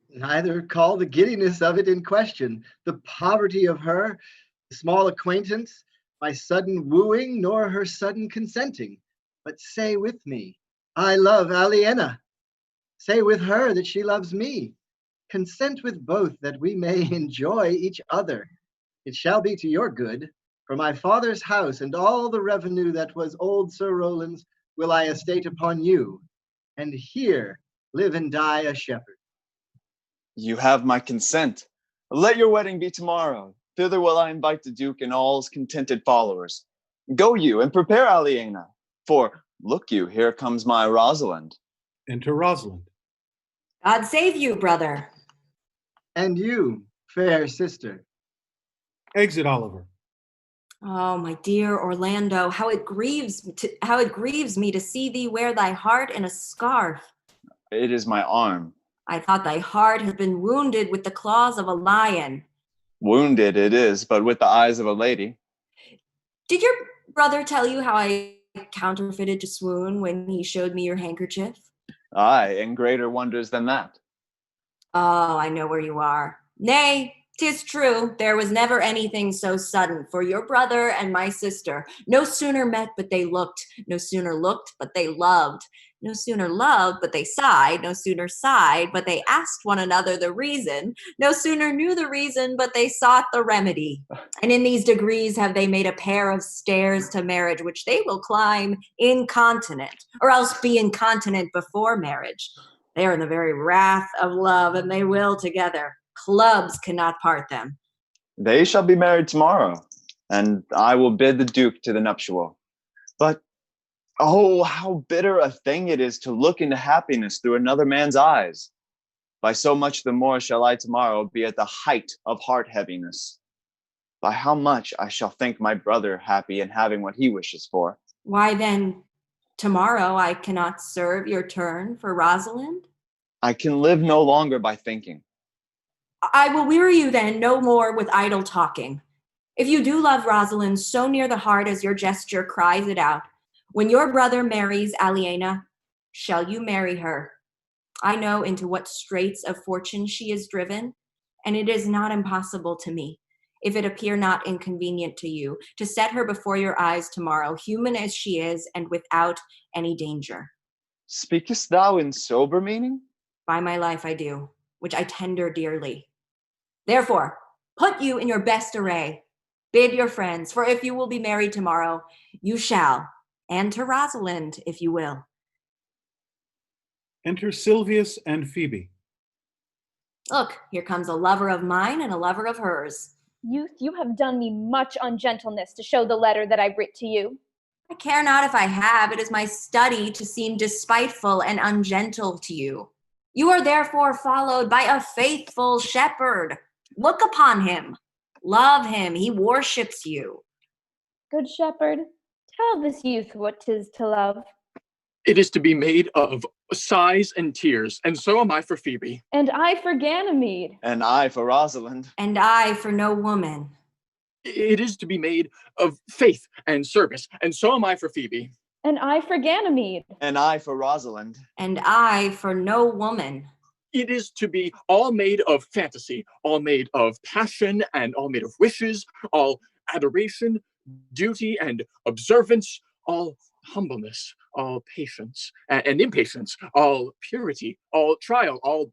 Neither call the giddiness of it in question, the poverty of her, the small acquaintance, my sudden wooing, nor her sudden consenting. But say with me, I love Aliena. Say with her that she loves me. Consent with both that we may enjoy each other. It shall be to your good, for my father's house and all the revenue that was old Sir Roland's will I estate upon you, and here live and die a shepherd.
You have my consent. Let your wedding be tomorrow. Thither will I invite the Duke and all his contented followers. Go you and prepare Aliena, for look you, here comes my Rosalind.
Enter Rosalind.
God save you, brother.
And you, fair sister.
Exit Oliver.
Oh, my dear Orlando, how it grieves me to see thee wear thy heart in a scarf.
It is my arm.
I thought thy heart had been wounded with the claws of a lion.
Wounded it is, but with the eyes of a lady.
Did your brother tell you how I counterfeited to swoon when he showed me your handkerchief?
Aye, and greater wonders than that.
Oh, I know where you are. Nay, 'tis true, there was never anything so sudden, for your brother and my sister no sooner met but they looked, no sooner looked but they loved, no sooner loved but they sighed, no sooner sighed but they asked one another the reason, no sooner knew the reason but they sought the remedy. And in these degrees have they made a pair of stairs to marriage, which they will climb incontinent, or else be incontinent before marriage. They are in the very wrath of love, and they will together. Clubs cannot part them.
They shall be married tomorrow, and I will bid the Duke to the nuptial. But, oh, how bitter a thing it is to look into happiness through another man's eyes. By so much the more shall I tomorrow be at the height of heart heaviness. By how much I shall think my brother happy in having what he wishes for.
Why then, tomorrow I cannot serve your turn for Rosalind?
I can live no longer by thinking.
I will weary you then no more with idle talking. If you do love Rosalind so near the heart as your gesture cries it out, when your brother marries Aliena, shall you marry her? I know into what straits of fortune she is driven, and it is not impossible to me, if it appear not inconvenient to you, to set her before your eyes tomorrow, human as she is, and without any danger.
Speakest thou in sober meaning?
By my life I do, which I tender dearly. Therefore, put you in your best array. Bid your friends, for if you will be married tomorrow, you shall, and to Rosalind, if you will.
Enter Silvius and Phoebe.
Look, here comes a lover of mine and a lover of hers.
Youth, you have done me much ungentleness to show the letter that I writ to you.
I care not if I have. It is my study to seem despiteful and ungentle to you. You are therefore followed by a faithful shepherd. Look upon him. Love him. He worships you.
Good shepherd, tell this youth what 'tis to love.
It is to be made of sighs and tears, and so am I for Phoebe.
And I for Ganymede.
And I for Rosalind.
And I for no woman.
It is to be made of faith and service, and so am I for Phoebe.
And I for Ganymede.
And I for Rosalind.
And I for no woman.
It is to be all made of fantasy, all made of passion, and all made of wishes, all adoration, duty, and observance, all humbleness, all patience and impatience, all purity, all trial, all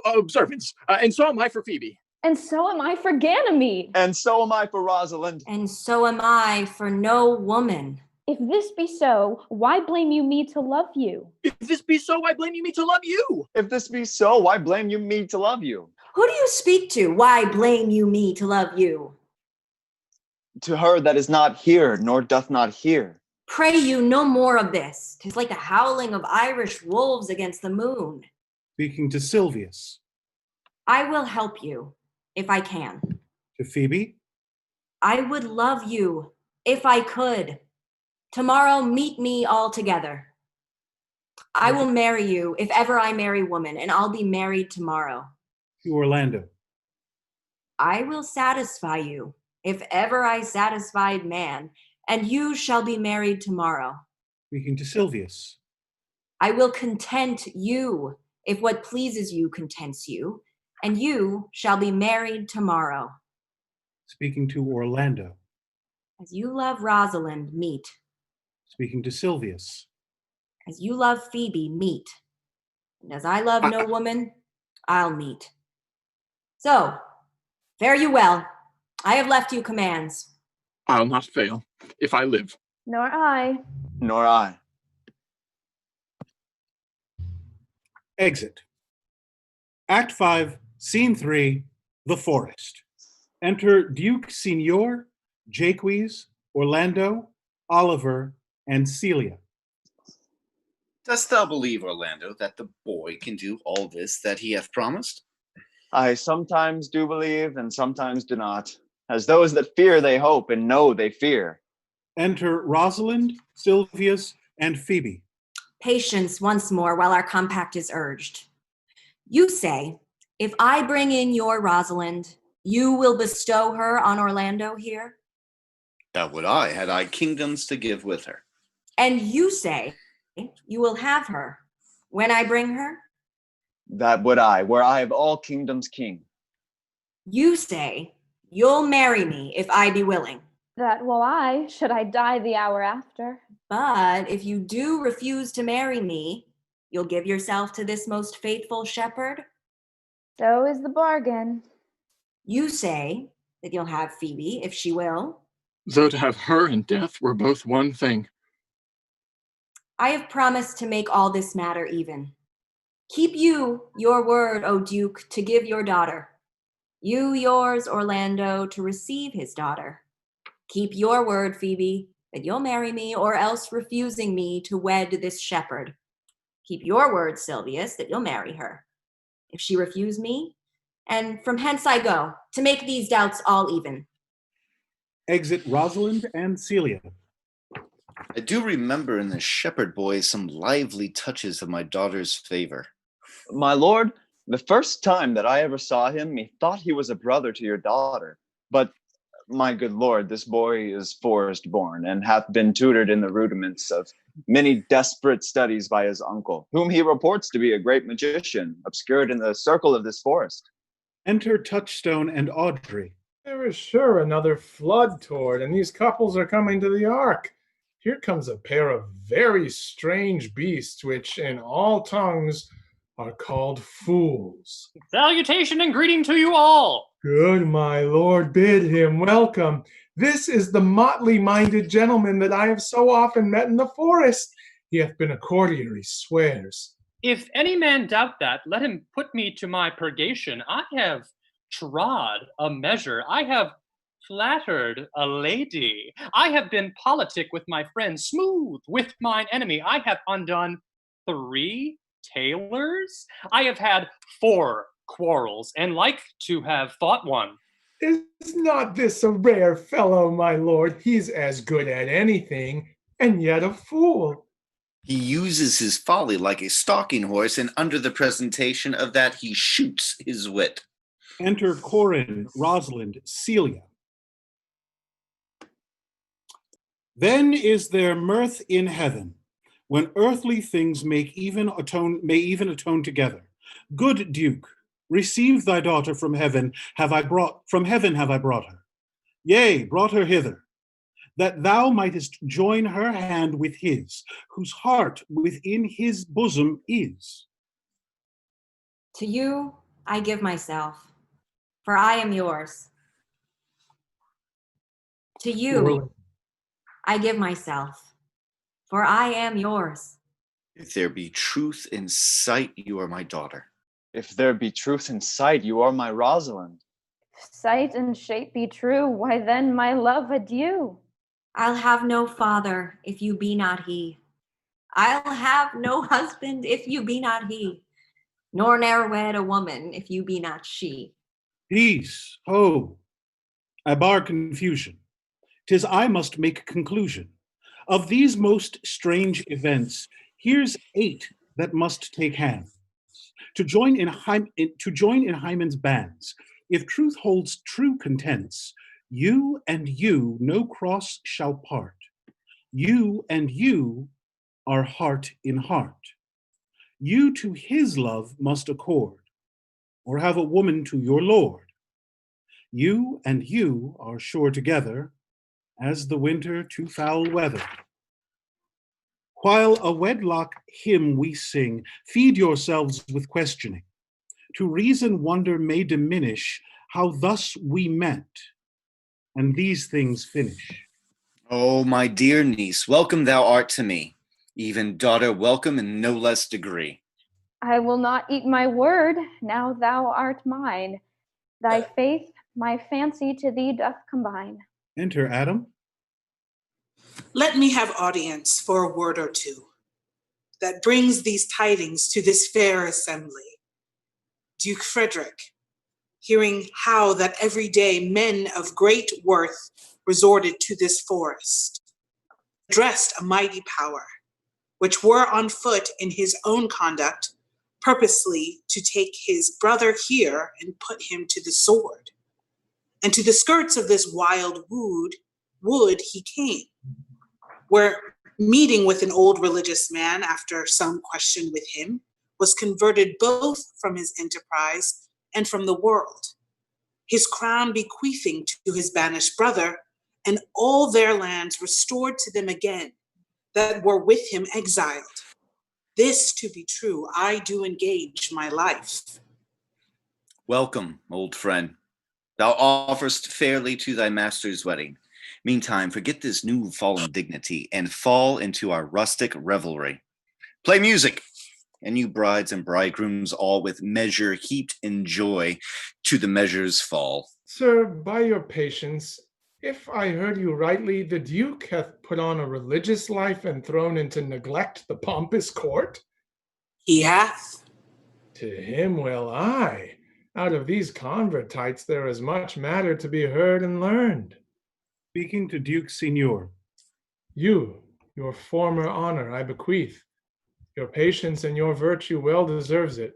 observance. And so am I for Phoebe.
And so am I for Ganymede.
And so am I for Rosalind.
And so am I for no woman.
If this be so, why blame you me to love you?
If this be so, why blame you me to love you?
If this be so, why blame you me to love you?
Who do you speak to? Why blame you me to love you?
To her that is not here, nor doth not hear.
Pray you no more of this. 'Tis like the howling of Irish wolves against the moon.
Speaking to Silvius.
I will help you, if I can.
To Phoebe.
I would love you, if I could. Tomorrow meet me all together. I will marry you, if ever I marry woman, and I'll be married tomorrow.
To Orlando.
I will satisfy you, if ever I satisfied man, and you shall be married tomorrow.
Speaking to Silvius.
I will content you, if what pleases you contents you, and you shall be married tomorrow.
Speaking to Orlando.
As you love Rosalind, meet.
Speaking to Silvius.
As you love Phoebe, meet. And as I love no woman, I'll meet. So, fare you well. I have left you commands.
I'll not fail, if I live.
Nor I.
Nor I.
Exit. Act 5, Scene 3, The Forest. Enter Duke Signor, Jaques, Orlando, Oliver, and Celia.
Dost thou believe, Orlando, that the boy can do all this that he hath promised?
I sometimes do believe, and sometimes do not. As those that fear they hope, and know they fear.
Enter Rosalind, Silvius, and Phoebe.
Patience once more while our compact is urged. You say, if I bring in your Rosalind, you will bestow her on Orlando here?
That would I, had I kingdoms to give with her.
And you say, you will have her when I bring her?
That would I, were I of all kingdoms king.
You say, you'll marry me if I be willing.
That will I, should I die the hour after.
But if you do refuse to marry me, you'll give yourself to this most faithful shepherd?
So is the bargain.
You say that you'll have Phoebe if she will.
Though to have her and death were both one thing.
I have promised to make all this matter even. Keep you your word, O Duke, to give your daughter. You yours, Orlando, to receive his daughter. Keep your word, Phoebe, that you'll marry me, or else refusing me to wed this shepherd. Keep your word, Silvius, that you'll marry her. If she refuse me, and from hence I go, to make these doubts all even.
Exit Rosalind and Celia.
I do remember in the shepherd boy some lively touches of my daughter's favor.
My lord, the first time that I ever saw him, methought he was a brother to your daughter. But, my good lord, this boy is forest born, and hath been tutored in the rudiments of many desperate studies by his uncle, whom he reports to be a great magician, obscured in the circle of this forest.
Enter Touchstone and Audrey.
There is sure another flood toward, and these couples are coming to the ark. Here comes a pair of very strange beasts, which in all tongues are called fools.
Salutation and greeting to you all.
Good, my lord, bid him welcome. This is the motley-minded gentleman that I have so often met in the forest. He hath been a courtier, he swears.
If any man doubt that, let him put me to my purgation. I have trod a measure. I have flattered a lady. I have been politic with my friend, smooth with mine enemy. I have undone 3 tailors. I have had 4 quarrels, and like to have fought one.
Is not this a rare fellow, my lord? He's as good at anything, and yet a fool.
He uses his folly like a stalking horse, and under the presentation of that he shoots his wit.
Enter Corin, Rosalind, Celia. Then is there mirth in heaven, when earthly things may even atone together. Good Duke, receive thy daughter from heaven have I brought her. Yea, brought her hither, that thou mightest join her hand with his, whose heart within his bosom is.
To you I give myself, for I am yours. To you I give myself, for I am yours.
If there be truth in sight, you are my daughter.
If there be truth in sight, you are my Rosalind.
sight and shape be true, why then, my love, adieu.
I'll have no father if you be not he. I'll have no husband if you be not he, nor ne'er wed a woman if you be not she.
Peace, ho, I bar confusion. 'Tis I must make conclusion. Of these most strange events, here's 8 that must take hands to join in Hymen's bands. If truth holds true contents, you and you no cross shall part. You and you are heart in heart. You to his love must accord, or have a woman to your lord. You and you are sure together as the winter to foul weather. While a wedlock hymn we sing, feed yourselves with questioning. To reason wonder may diminish how thus we met, and these things finish.
Oh, my dear niece, welcome thou art to me. Even daughter, welcome in no less degree.
I will not eat my word, now thou art mine. Thy faith my fancy to thee doth combine.
Enter Adam.
Let me have audience for a word or two that brings these tidings to this fair assembly. Duke Frederick, hearing how that every day men of great worth resorted to this forest, addressed a mighty power, which were on foot in his own conduct, purposely to take his brother here and put him to the sword. And to the skirts of this wild wood he came, where meeting with an old religious man after some question with him, was converted both from his enterprise and from the world, his crown bequeathing to his banished brother, and all their lands restored to them again that were with him exiled. This to be true, I do engage my life.
Welcome, old friend. Thou offerest fairly to thy master's wedding. Meantime, forget this new fallen dignity and fall into our rustic revelry. Play music, and you brides and bridegrooms all with measure heaped in joy to the measure's fall.
Sir, by your patience, if I heard you rightly, the Duke hath put on a religious life and thrown into neglect the pompous court?
He hath.
To him will I. Out of these convertites there is much matter to be heard and learned.
Speaking to Duke Senior.
You, your former honor I bequeath. Your patience and your virtue well deserves it.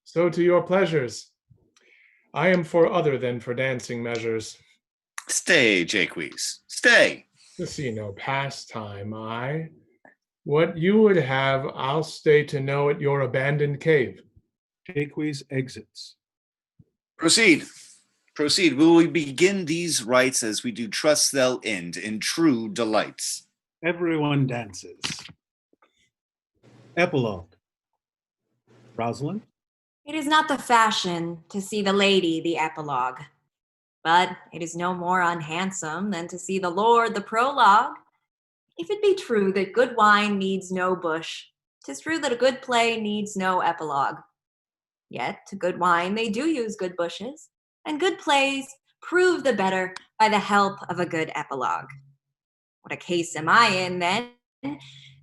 So to your pleasures. I am for other than for dancing measures.
Stay, Jaques, stay.
To see no pastime, I. What you would have, I'll stay to know at your abandoned cave.
Jaques exits.
Proceed. Proceed. Will we begin these rites as we do trust they'll end in true delights?
Everyone dances. Epilogue. Rosalind?
It is not the fashion to see the lady the epilogue, but it is no more unhandsome than to see the lord the prologue. If it be true that good wine needs no bush, 'tis true that a good play needs no epilogue. Yet to good wine they do use good bushes, and good plays prove the better by the help of a good epilogue. What a case am I in, then,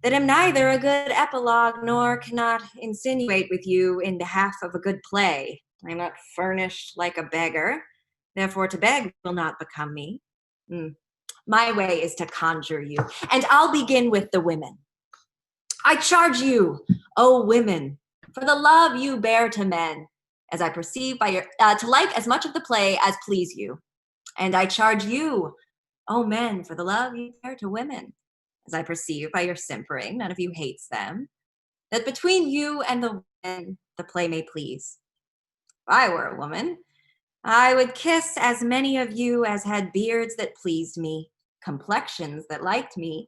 that am neither a good epilogue nor cannot insinuate with you in behalf of a good play. I am not furnished like a beggar, therefore to beg will not become me. My way is to conjure you, and I'll begin with the women. I charge you, O women, for the love you bear to men, as I perceive by your, to like as much of the play as please you. And I charge you, O men, for the love you bear to women, as I perceive by your simpering, none of you hates them, that between you and the women the play may please. If I were a woman, I would kiss as many of you as had beards that pleased me, complexions that liked me,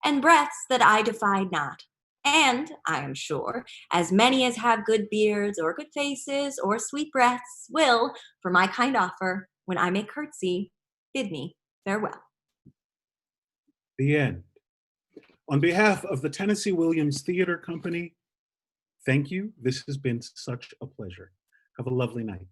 and breaths that I defied not. And, I am sure, as many as have good beards or good faces or sweet breaths will, for my kind offer, when I make curtsy, bid me farewell.
The end. On behalf of the Tennessee Williams Theater Company, thank you. This has been such a pleasure. Have a lovely night.